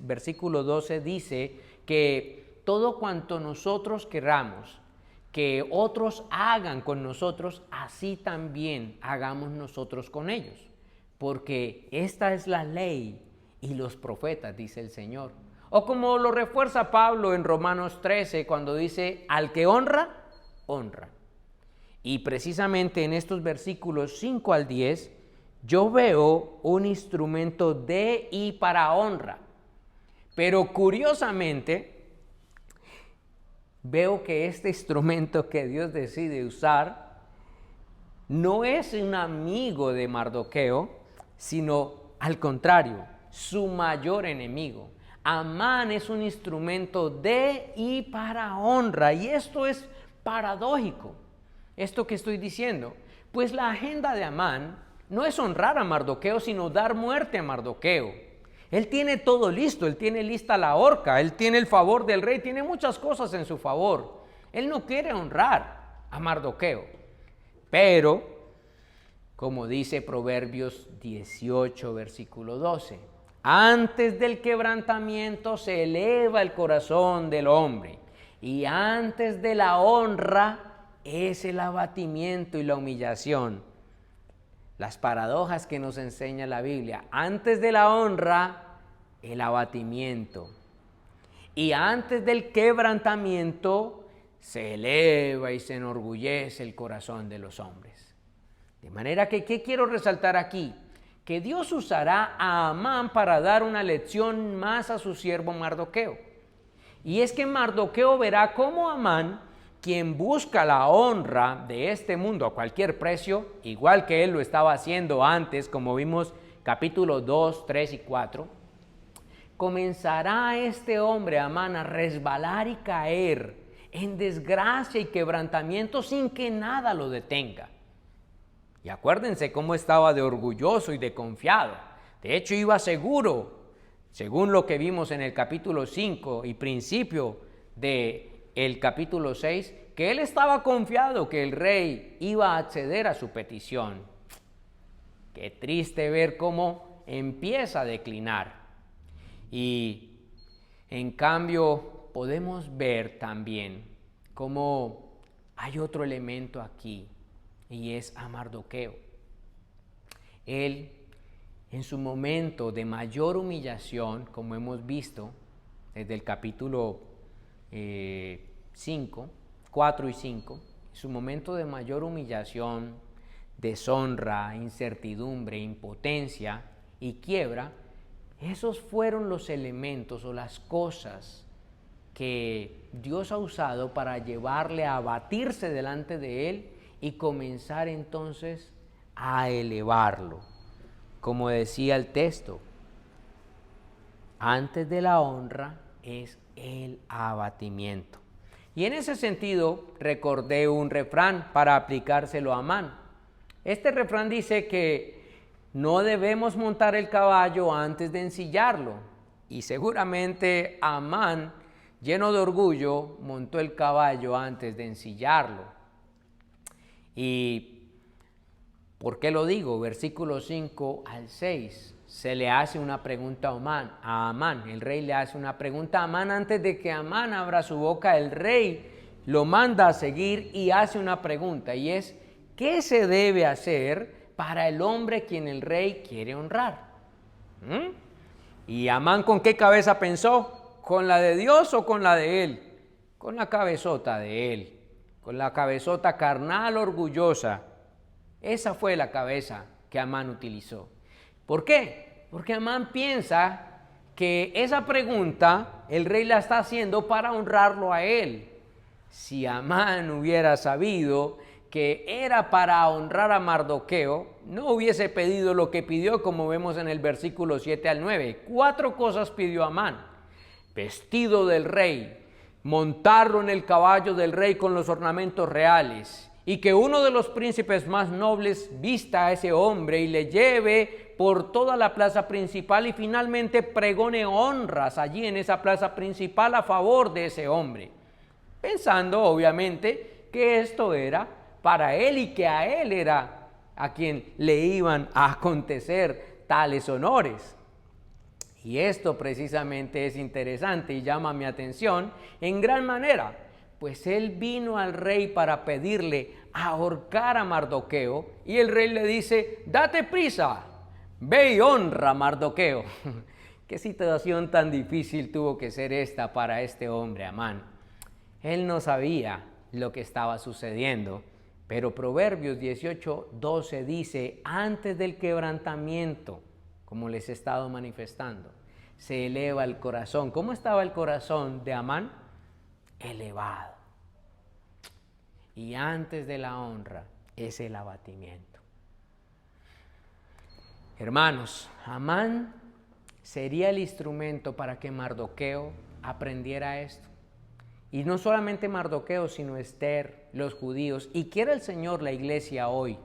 versículo 12 dice que todo cuanto nosotros queramos que otros hagan con nosotros, así también hagamos nosotros con ellos. Porque esta es la ley y los profetas, dice el Señor. O como lo refuerza Pablo en Romanos 13, cuando dice, al que honra, honra. Y precisamente en estos versículos 5 al 10, yo veo un instrumento de y para honra. Pero curiosamente, veo que este instrumento que Dios decide usar no es un amigo de Mardoqueo, sino al contrario, su mayor enemigo. Amán es un instrumento de y para honra, y esto es paradójico, esto que estoy diciendo, pues la agenda de Amán no es honrar a Mardoqueo, sino dar muerte a Mardoqueo. Él tiene todo listo, él tiene lista la horca, él tiene el favor del rey, tiene muchas cosas en su favor. Él no quiere honrar a Mardoqueo, pero, como dice Proverbios 18, versículo 12, antes del quebrantamiento se eleva el corazón del hombre, y antes de la honra es el abatimiento y la humillación. Las paradojas que nos enseña la Biblia: antes de la honra, el abatimiento, y antes del quebrantamiento se eleva y se enorgullece el corazón de los hombres. De manera que, ¿qué quiero resaltar aquí? Que Dios usará a Amán para dar una lección más a su siervo Mardoqueo. Y es que Mardoqueo verá cómo Amán, quien busca la honra de este mundo a cualquier precio, igual que él lo estaba haciendo antes, como vimos capítulo 2, 3 y 4, comenzará este hombre, Amán, a resbalar y caer en desgracia y quebrantamiento sin que nada lo detenga. Y acuérdense cómo estaba de orgulloso y de confiado. De hecho, iba seguro, según lo que vimos en el capítulo 5 y principio del capítulo 6, que él estaba confiado que el rey iba a acceder a su petición. Qué triste ver cómo empieza a declinar. Y en cambio podemos ver también cómo hay otro elemento aquí, y es a Mardoqueo. Él, en su momento de mayor humillación, como hemos visto desde el capítulo 4 y 5, su momento de mayor humillación, deshonra, incertidumbre, impotencia y quiebra, esos fueron los elementos o las cosas que Dios ha usado para llevarle a abatirse delante de él y comenzar entonces a elevarlo. Como decía el texto, antes de la honra es el abatimiento. Y en ese sentido recordé un refrán para aplicárselo a Amán. Este refrán dice que no debemos montar el caballo antes de ensillarlo. Y seguramente Amán, lleno de orgullo, montó el caballo antes de ensillarlo. ¿Y por qué lo digo? Versículos 5 al 6. Se le hace una pregunta a Amán. El rey le hace una pregunta a Amán. Antes de que Amán abra su boca, el rey lo manda a seguir y hace una pregunta. Y es, ¿qué se debe hacer para el hombre quien el rey quiere honrar? ¿Y Amán con qué cabeza pensó? ¿Con la de Dios o con la de él? Con la cabezota de él. Con la cabezota carnal orgullosa. Esa fue la cabeza que Amán utilizó. ¿Por qué? Porque Amán piensa que esa pregunta el rey la está haciendo para honrarlo a él. Si Amán hubiera sabido que era para honrar a Mardoqueo, no hubiese pedido lo que pidió, como vemos en el versículo 7 al 9. 4 cosas pidió Amán: vestido del rey, montarlo en el caballo del rey con los ornamentos reales y que uno de los príncipes más nobles vista a ese hombre y le lleve por toda la plaza principal y finalmente pregone honras allí en esa plaza principal a favor de ese hombre, pensando obviamente que esto era para él y que a él era a quien le iban a acontecer tales honores. Y esto precisamente es interesante y llama mi atención en gran manera, pues él vino al rey para pedirle ahorcar a Mardoqueo y el rey le dice: date prisa, ve y honra a Mardoqueo. Qué situación tan difícil tuvo que ser esta para este hombre, Amán. Él no sabía lo que estaba sucediendo, pero Proverbios 18:12 dice: antes del quebrantamiento, como les he estado manifestando, se eleva el corazón. ¿Cómo estaba el corazón de Amán? Elevado. Y antes de la honra es el abatimiento. Hermanos, Amán sería el instrumento para que Mardoqueo aprendiera esto. Y no solamente Mardoqueo, sino Esther, los judíos, y quiera el Señor la iglesia hoy.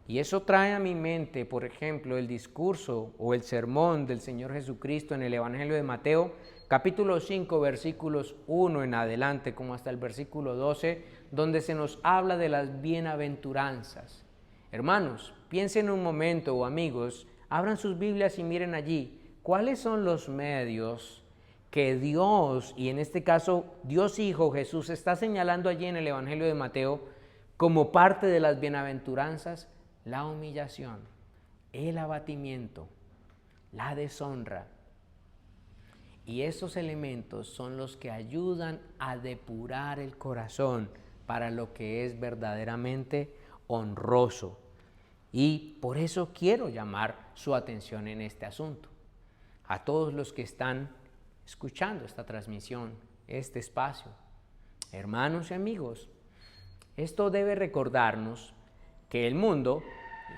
Y eso trae a mi mente, por ejemplo, el discurso o el sermón del Señor Jesucristo en el Evangelio de Mateo, capítulo 5, versículos 1 en adelante, como hasta el versículo 12, donde se nos habla de las bienaventuranzas. Hermanos, piensen un momento, o amigos, abran sus Biblias y miren allí, ¿cuáles son los medios que Dios, y en este caso Dios Hijo Jesús, está señalando allí en el Evangelio de Mateo como parte de las bienaventuranzas? La humillación, el abatimiento, la deshonra. Y esos elementos son los que ayudan a depurar el corazón para lo que es verdaderamente honroso. Y por eso quiero llamar su atención en este asunto. A todos los que están escuchando esta transmisión, este espacio, hermanos y amigos, esto debe recordarnos que el mundo,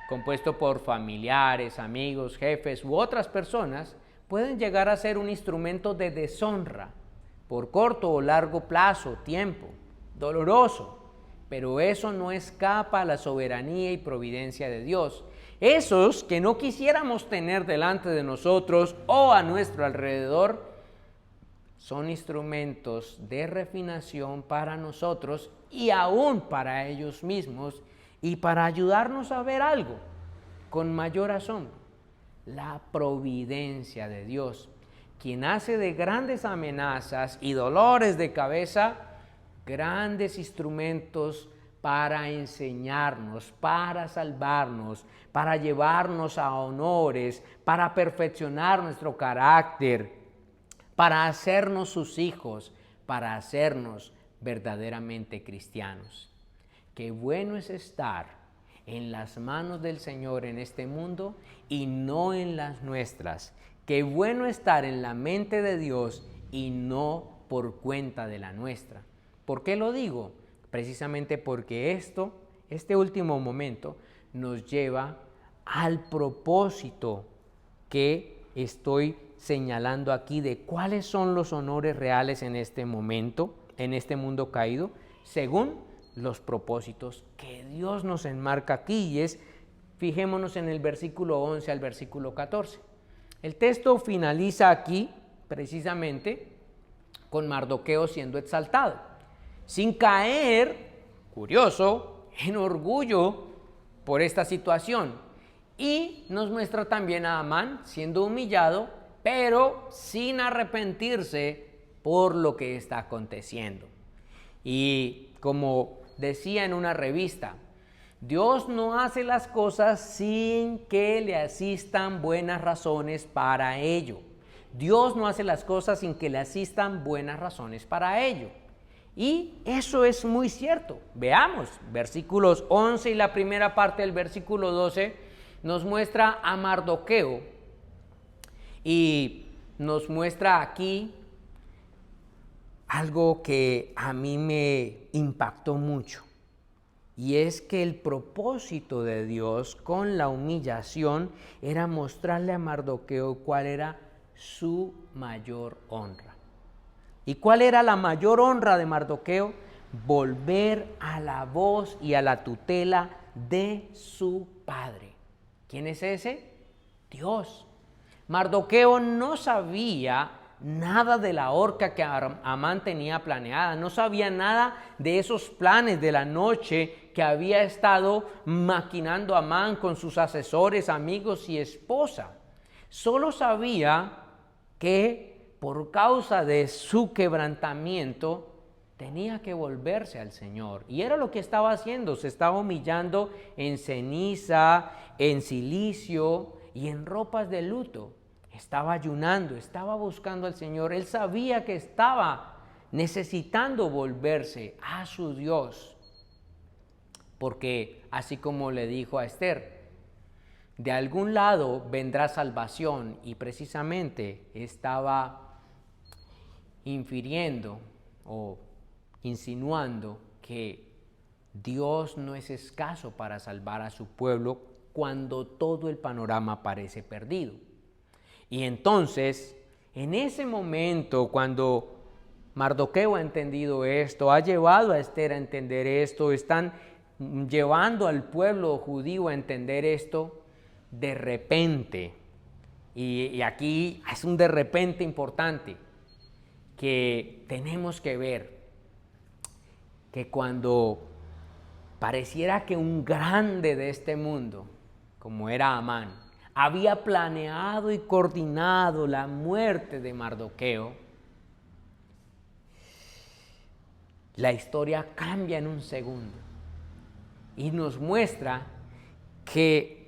compuesto por familiares, amigos, jefes u otras personas, pueden llegar a ser un instrumento de deshonra por corto o largo plazo, tiempo, doloroso, pero eso no escapa a la soberanía y providencia de Dios. Esos que no quisiéramos tener delante de nosotros o a nuestro alrededor son instrumentos de refinación para nosotros y aún para ellos mismos, y para ayudarnos a ver algo con mayor asombro: la providencia de Dios, quien hace de grandes amenazas y dolores de cabeza grandes instrumentos para enseñarnos, para salvarnos, para llevarnos a honores, para perfeccionar nuestro carácter, para hacernos sus hijos, para hacernos verdaderamente cristianos. Qué bueno es estar en las manos del Señor en este mundo y no en las nuestras. Qué bueno estar en la mente de Dios y no por cuenta de la nuestra. ¿Por qué lo digo? Precisamente porque este último momento nos lleva al propósito que estoy señalando aquí de cuáles son los honores reales en este momento, en este mundo caído, según los propósitos que Dios nos enmarca aquí, y fijémonos en el versículo 11 al versículo 14. El texto finaliza aquí precisamente con Mardoqueo siendo exaltado, sin caer, curioso, en orgullo por esta situación, y nos muestra también a Amán siendo humillado, pero sin arrepentirse por lo que está aconteciendo. Y como decía en una revista, Dios no hace las cosas sin que le asistan buenas razones para ello. Dios no hace las cosas sin que le asistan buenas razones para ello. Y eso es muy cierto. Veamos, versículos 11 y la primera parte del versículo 12 nos muestra a Mardoqueo y nos muestra aquí algo que a mí me impactó mucho, y es que el propósito de Dios con la humillación era mostrarle a Mardoqueo cuál era su mayor honra. ¿Y cuál era la mayor honra de Mardoqueo? volver a la voz y a la tutela de su padre. ¿Quién es ese? Dios. Mardoqueo no sabía nada de la horca que Amán tenía planeada, no sabía nada de esos planes de la noche que había estado maquinando Amán con sus asesores, amigos y esposa. Solo sabía que por causa de su quebrantamiento tenía que volverse al Señor. Y era lo que estaba haciendo, se estaba humillando en ceniza, en cilicio y en ropas de luto. Estaba ayunando, estaba buscando al Señor. Él sabía que estaba necesitando volverse a su Dios. Porque así como le dijo a Esther, de algún lado vendrá salvación, y precisamente estaba infiriendo o insinuando que Dios no es escaso para salvar a su pueblo cuando todo el panorama parece perdido. Y entonces, en ese momento, cuando Mardoqueo ha entendido esto, ha llevado a Esther a entender esto, están llevando al pueblo judío a entender esto, de repente, y aquí es un de repente importante, que tenemos que ver que cuando pareciera que un grande de este mundo, como era Amán, había planeado y coordinado la muerte de Mardoqueo, la historia cambia en un segundo y nos muestra que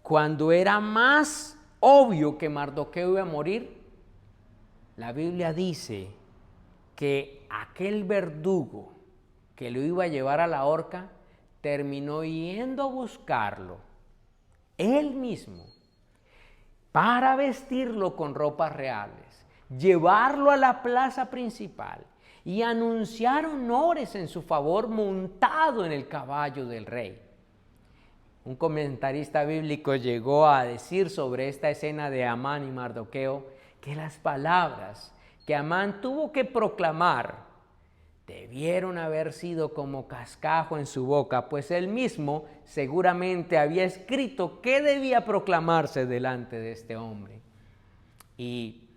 cuando era más obvio que Mardoqueo iba a morir, la Biblia dice que aquel verdugo que lo iba a llevar a la horca terminó yendo a buscarlo él mismo para vestirlo con ropas reales, llevarlo a la plaza principal y anunciar honores en su favor montado en el caballo del rey. Un comentarista bíblico llegó a decir sobre esta escena de Amán y Mardoqueo que las palabras que Amán tuvo que proclamar debieron haber sido como cascajo en su boca, pues él mismo seguramente había escrito qué debía proclamarse delante de este hombre. Y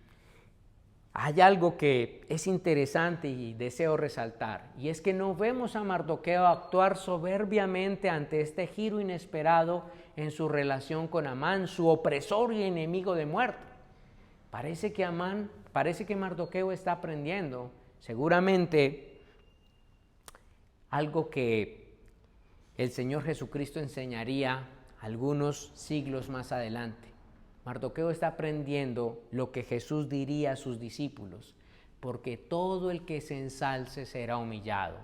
hay algo que es interesante y deseo resaltar, y es que no vemos a Mardoqueo actuar soberbiamente ante este giro inesperado en su relación con Amán, su opresor y enemigo de muerte. Parece que Mardoqueo está aprendiendo, seguramente, algo que el Señor Jesucristo enseñaría algunos siglos más adelante. Mardoqueo está aprendiendo lo que Jesús diría a sus discípulos, porque todo el que se ensalce será humillado,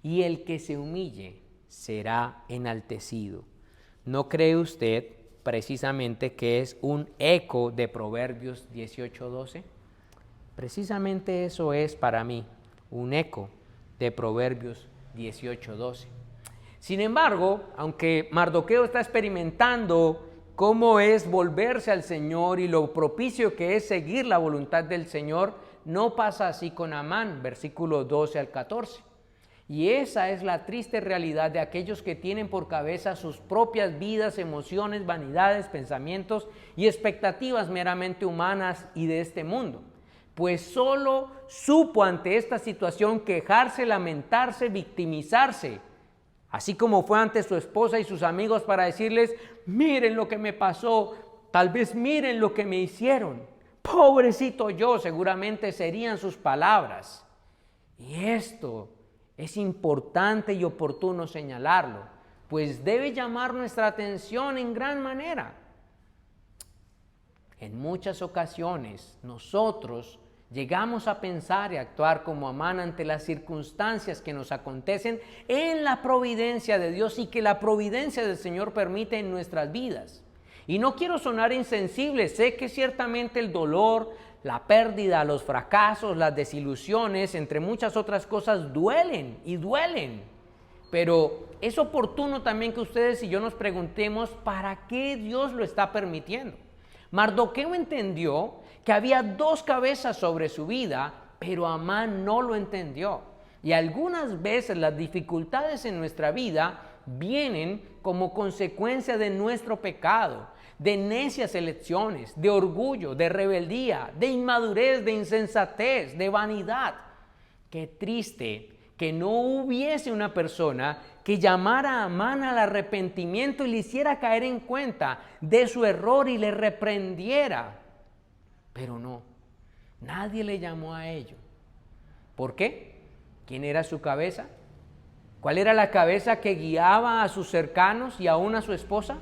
y el que se humille será enaltecido. ¿No cree usted precisamente que es un eco de Proverbios 18:12? Precisamente eso es para mí, un eco de Proverbios 18:12. Sin embargo, aunque Mardoqueo está experimentando cómo es volverse al Señor y lo propicio que es seguir la voluntad del Señor, no pasa así con Amán, versículos 12 al 14. Y esa es la triste realidad de aquellos que tienen por cabeza sus propias vidas, emociones, vanidades, pensamientos y expectativas meramente humanas y de este mundo. Pues solo supo ante esta situación quejarse, lamentarse, victimizarse, así como fue ante su esposa y sus amigos para decirles: miren lo que me pasó, tal vez miren lo que me hicieron, pobrecito yo, seguramente serían sus palabras. Y esto es importante y oportuno señalarlo, pues debe llamar nuestra atención en gran manera. En muchas ocasiones nosotros llegamos a pensar y actuar como Amán ante las circunstancias que nos acontecen en la providencia de Dios y que la providencia del Señor permite en nuestras vidas. Y no quiero sonar insensible, sé que ciertamente el dolor, la pérdida, los fracasos, las desilusiones, entre muchas otras cosas, duelen y duelen. Pero es oportuno también que ustedes y yo nos preguntemos ¿para qué Dios lo está permitiendo? Mardoqueo entendió que había dos cabezas sobre su vida, pero Amán no lo entendió. Y algunas veces las dificultades en nuestra vida vienen como consecuencia de nuestro pecado, de necias elecciones, de orgullo, de rebeldía, de inmadurez, de insensatez, de vanidad. Qué triste que no hubiese una persona que llamara a Amán al arrepentimiento y le hiciera caer en cuenta de su error y le reprendiera. Pero no, nadie le llamó a ello. ¿Por qué? ¿Quién era su cabeza? ¿Cuál era la cabeza que guiaba a sus cercanos y aún a su esposa?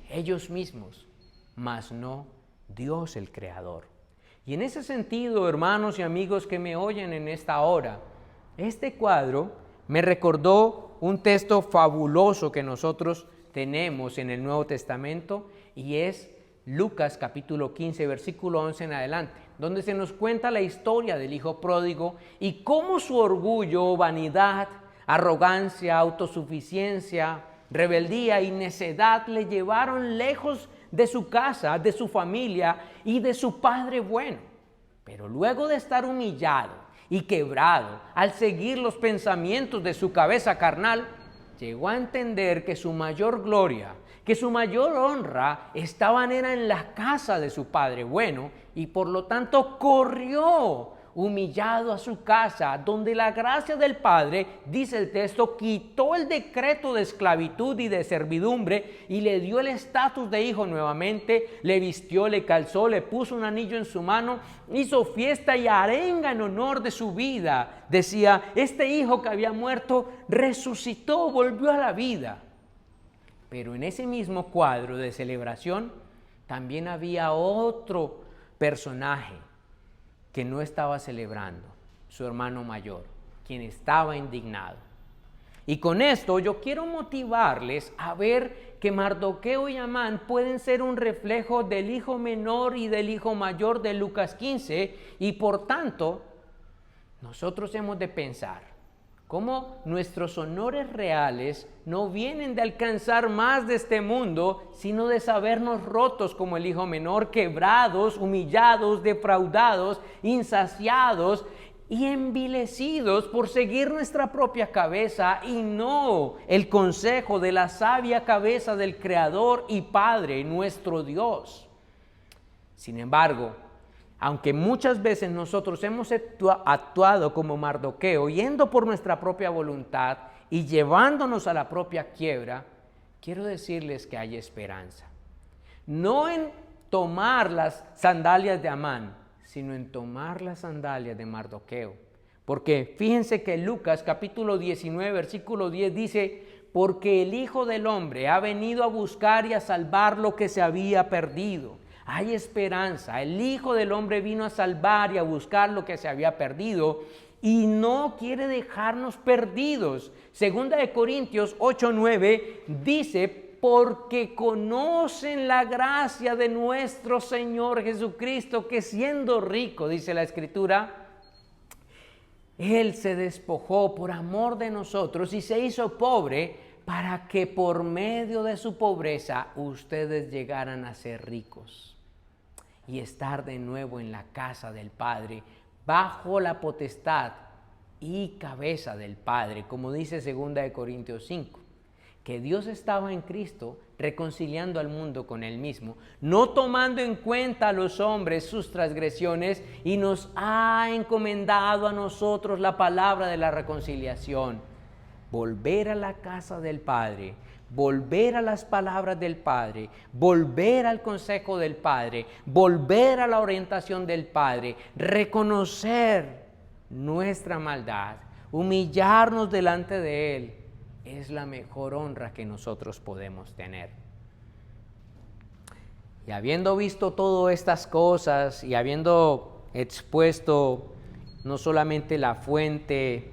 Ellos mismos, mas no Dios el Creador. Y en ese sentido, hermanos y amigos que me oyen en esta hora, este cuadro me recordó un texto fabuloso que nosotros tenemos en el Nuevo Testamento, y es Lucas capítulo 15, versículo 11 en adelante, donde se nos cuenta la historia del hijo pródigo y cómo su orgullo, vanidad, arrogancia, autosuficiencia, rebeldía y necedad le llevaron lejos de su casa, de su familia y de su padre bueno. Pero luego de estar humillado y quebrado al seguir los pensamientos de su cabeza carnal, llegó a entender que su mayor gloria, que su mayor honra estaban en la casa de su padre bueno, y por lo tanto corrió humillado a su casa, donde la gracia del Padre, dice el texto, quitó el decreto de esclavitud y de servidumbre y le dio el estatus de hijo nuevamente, le vistió, le calzó, le puso un anillo en su mano, hizo fiesta y arenga en honor de su vida. Decía, este hijo que había muerto resucitó, volvió a la vida. Pero en ese mismo cuadro de celebración también había otro personaje que no estaba celebrando, su hermano mayor, quien estaba indignado. Y con esto yo quiero motivarles a ver que Mardoqueo y Amán pueden ser un reflejo del hijo menor y del hijo mayor de Lucas 15, y por tanto nosotros hemos de pensar cómo nuestros honores reales no vienen de alcanzar más de este mundo, sino de sabernos rotos como el hijo menor, quebrados, humillados, defraudados, insaciados y envilecidos por seguir nuestra propia cabeza y no el consejo de la sabia cabeza del Creador y Padre, nuestro Dios. Sin embargo, aunque muchas veces nosotros hemos actuado como Mardoqueo, yendo por nuestra propia voluntad y llevándonos a la propia quiebra, quiero decirles que hay esperanza. No en tomar las sandalias de Amán, sino en tomar las sandalias de Mardoqueo. Porque fíjense que Lucas capítulo 19, versículo 10 dice, porque el Hijo del Hombre ha venido a buscar y a salvar lo que se había perdido. Hay esperanza. El Hijo del Hombre vino a salvar y a buscar lo que se había perdido y no quiere dejarnos perdidos. Segunda de Corintios 8:9 dice, porque conocen la gracia de nuestro Señor Jesucristo, que siendo rico, dice la Escritura, Él se despojó por amor de nosotros y se hizo pobre para que por medio de su pobreza ustedes llegaran a ser ricos y estar de nuevo en la casa del Padre, bajo la potestad y cabeza del Padre, como dice 2 de Corintios 5, que Dios estaba en Cristo reconciliando al mundo con Él mismo, no tomando en cuenta a los hombres sus transgresiones, y nos ha encomendado a nosotros la palabra de la reconciliación. Volver a la casa del Padre, volver a las palabras del Padre, volver al consejo del Padre, volver a la orientación del Padre, reconocer nuestra maldad, humillarnos delante de Él, es la mejor honra que nosotros podemos tener. Y habiendo visto todas estas cosas y habiendo expuesto no solamente la fuente,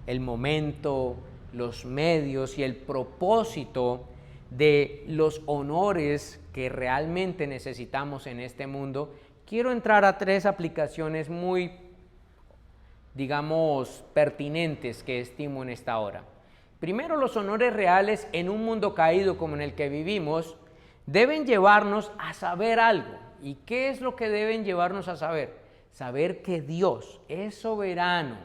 el momento, los medios y el propósito de los honores que realmente necesitamos en este mundo, quiero entrar a 3 aplicaciones muy, pertinentes que estimo en esta hora. Primero, los honores reales en un mundo caído como en el que vivimos deben llevarnos a saber algo. ¿Y qué es lo que deben llevarnos a saber? Saber que Dios es soberano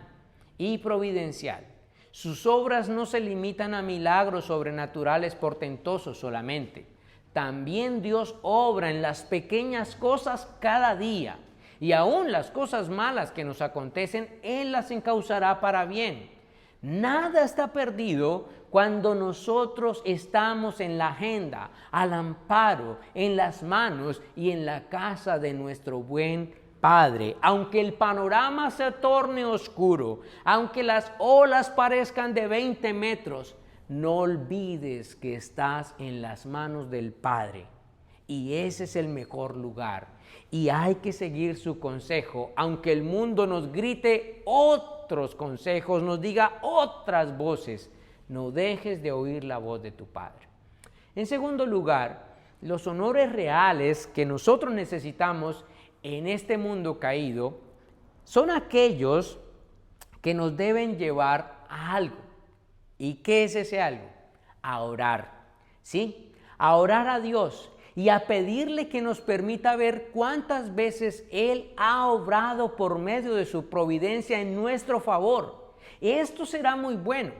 y providencial. Sus obras no se limitan a milagros sobrenaturales portentosos solamente. También Dios obra en las pequeñas cosas cada día. Y aún las cosas malas que nos acontecen, Él las encauzará para bien. Nada está perdido cuando nosotros estamos en la agenda, al amparo, en las manos y en la casa de nuestro buen Padre. Aunque el panorama se torne oscuro, aunque las olas parezcan de 20 metros, no olvides que estás en las manos del Padre. Y ese es el mejor lugar. Y hay que seguir su consejo, aunque el mundo nos grite otros consejos, nos diga otras voces. No dejes de oír la voz de tu Padre. En segundo lugar, los honores reales que nosotros necesitamos en este mundo caído son aquellos que nos deben llevar a algo. ¿Y qué es ese algo? A orar, ¿sí? A orar a Dios y a pedirle que nos permita ver cuántas veces Él ha obrado por medio de su providencia en nuestro favor. Esto será muy bueno.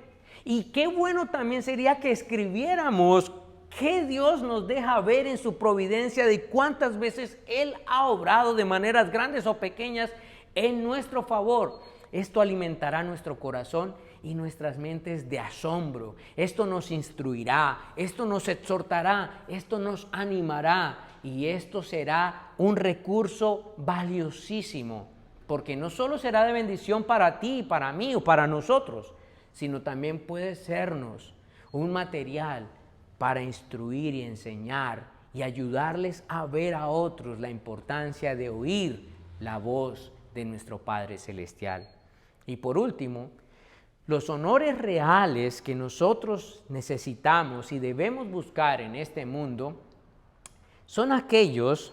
Y qué bueno también sería que escribiéramos qué Dios nos deja ver en su providencia de cuántas veces Él ha obrado de maneras grandes o pequeñas en nuestro favor. Esto alimentará nuestro corazón y nuestras mentes de asombro. Esto nos instruirá, esto nos exhortará, esto nos animará y esto será un recurso valiosísimo, porque no solo será de bendición para ti, para mí o para nosotros, sino también puede sernos un material para instruir y enseñar y ayudarles a ver a otros la importancia de oír la voz de nuestro Padre Celestial. Y por último, los honores reales que nosotros necesitamos y debemos buscar en este mundo son aquellos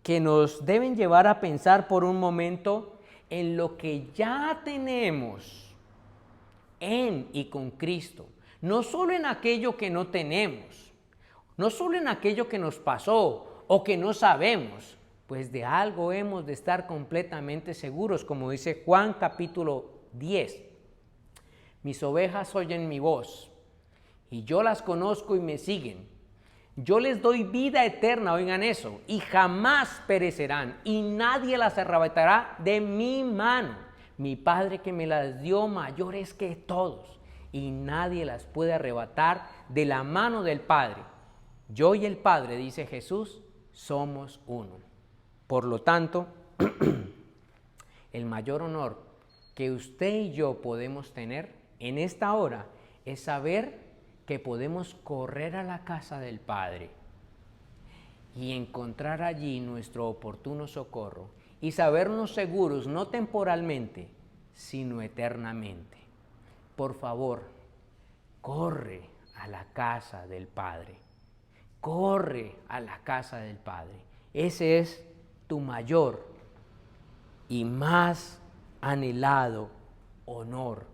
que nos deben llevar a pensar por un momento en lo que ya tenemos en y con Cristo. No solo en aquello que no tenemos, no solo en aquello que nos pasó o que no sabemos, pues de algo hemos de estar completamente seguros, como dice Juan capítulo 10. Mis ovejas oyen mi voz, y yo las conozco y me siguen. Yo les doy vida eterna, oigan eso, y jamás perecerán, y nadie las arrebatará de mi mano. Mi Padre que me las dio mayor es que todos, y nadie las puede arrebatar de la mano del Padre. Yo y el Padre, dice Jesús, somos uno. Por lo tanto, el mayor honor que usted y yo podemos tener en esta hora es saber que podemos correr a la casa del Padre y encontrar allí nuestro oportuno socorro y sabernos seguros no temporalmente, sino eternamente. Por favor, corre a la casa del Padre. Corre a la casa del Padre. Ese es tu mayor y más anhelado honor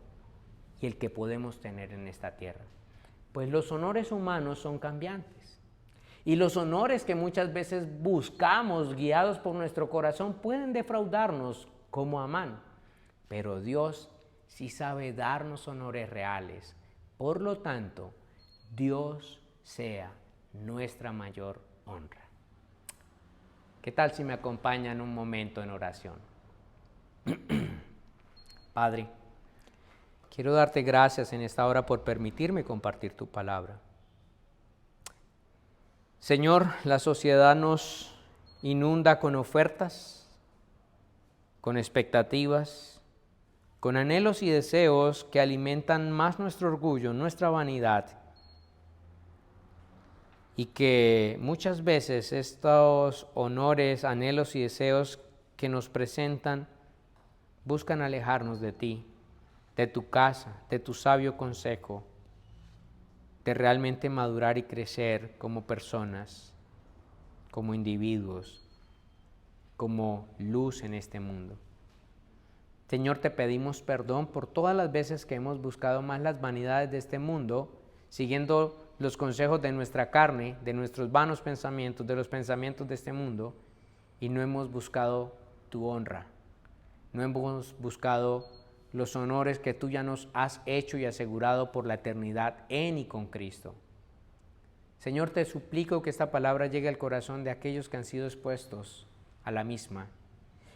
y el que podemos tener en esta tierra. Pues los honores humanos son cambiantes. Y los honores que muchas veces buscamos guiados por nuestro corazón pueden defraudarnos como Amán. Pero Dios sí sabe darnos honores reales. Por lo tanto, Dios sea nuestra mayor honra. ¿Qué tal si me acompañan un momento en oración? Padre, quiero darte gracias en esta hora por permitirme compartir tu palabra. Señor, la sociedad nos inunda con ofertas, con expectativas, con anhelos y deseos que alimentan más nuestro orgullo, nuestra vanidad, y que muchas veces estos honores, anhelos y deseos que nos presentan buscan alejarnos de ti, de tu casa, de tu sabio consejo, de realmente madurar y crecer como personas, como individuos, como luz en este mundo. Señor, te pedimos perdón por todas las veces que hemos buscado más las vanidades de este mundo, siguiendo los consejos de nuestra carne, de nuestros vanos pensamientos, de los pensamientos de este mundo, y no hemos buscado tu honra, no hemos buscado los honores que tú ya nos has hecho y asegurado por la eternidad en y con Cristo. Señor, te suplico que esta palabra llegue al corazón de aquellos que han sido expuestos a la misma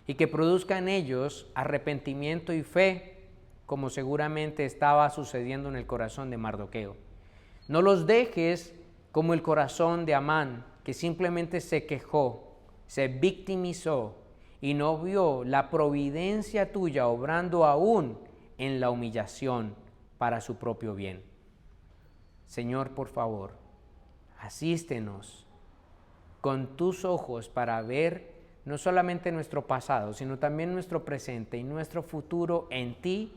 y que produzca en ellos arrepentimiento y fe, como seguramente estaba sucediendo en el corazón de Mardoqueo. No los dejes como el corazón de Amán, que simplemente se quejó, se victimizó y no vio la providencia tuya obrando aún en la humillación para su propio bien. Señor, por favor, asístenos con tus ojos para ver no solamente nuestro pasado, sino también nuestro presente y nuestro futuro en ti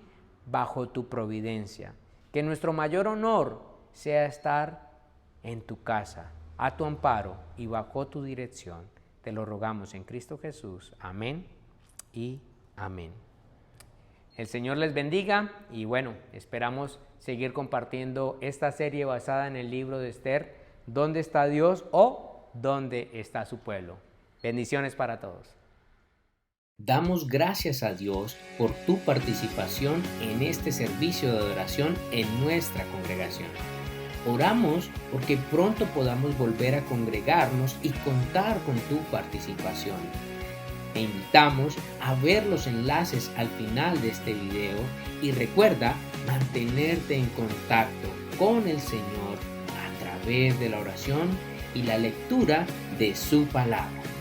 bajo tu providencia. Que nuestro mayor honor sea estar en tu casa, a tu amparo y bajo tu dirección. Te lo rogamos en Cristo Jesús. Amén y amén. El Señor les bendiga y bueno, esperamos seguir compartiendo esta serie basada en el libro de Esther, ¿dónde está Dios o dónde está su pueblo? Bendiciones para todos.
Damos gracias a Dios por tu participación en este servicio de adoración en nuestra congregación. Oramos porque pronto podamos volver a congregarnos y contar con tu participación. Te invitamos a ver los enlaces al final de este video y recuerda mantenerte en contacto con el Señor a través de la oración y la lectura de su palabra.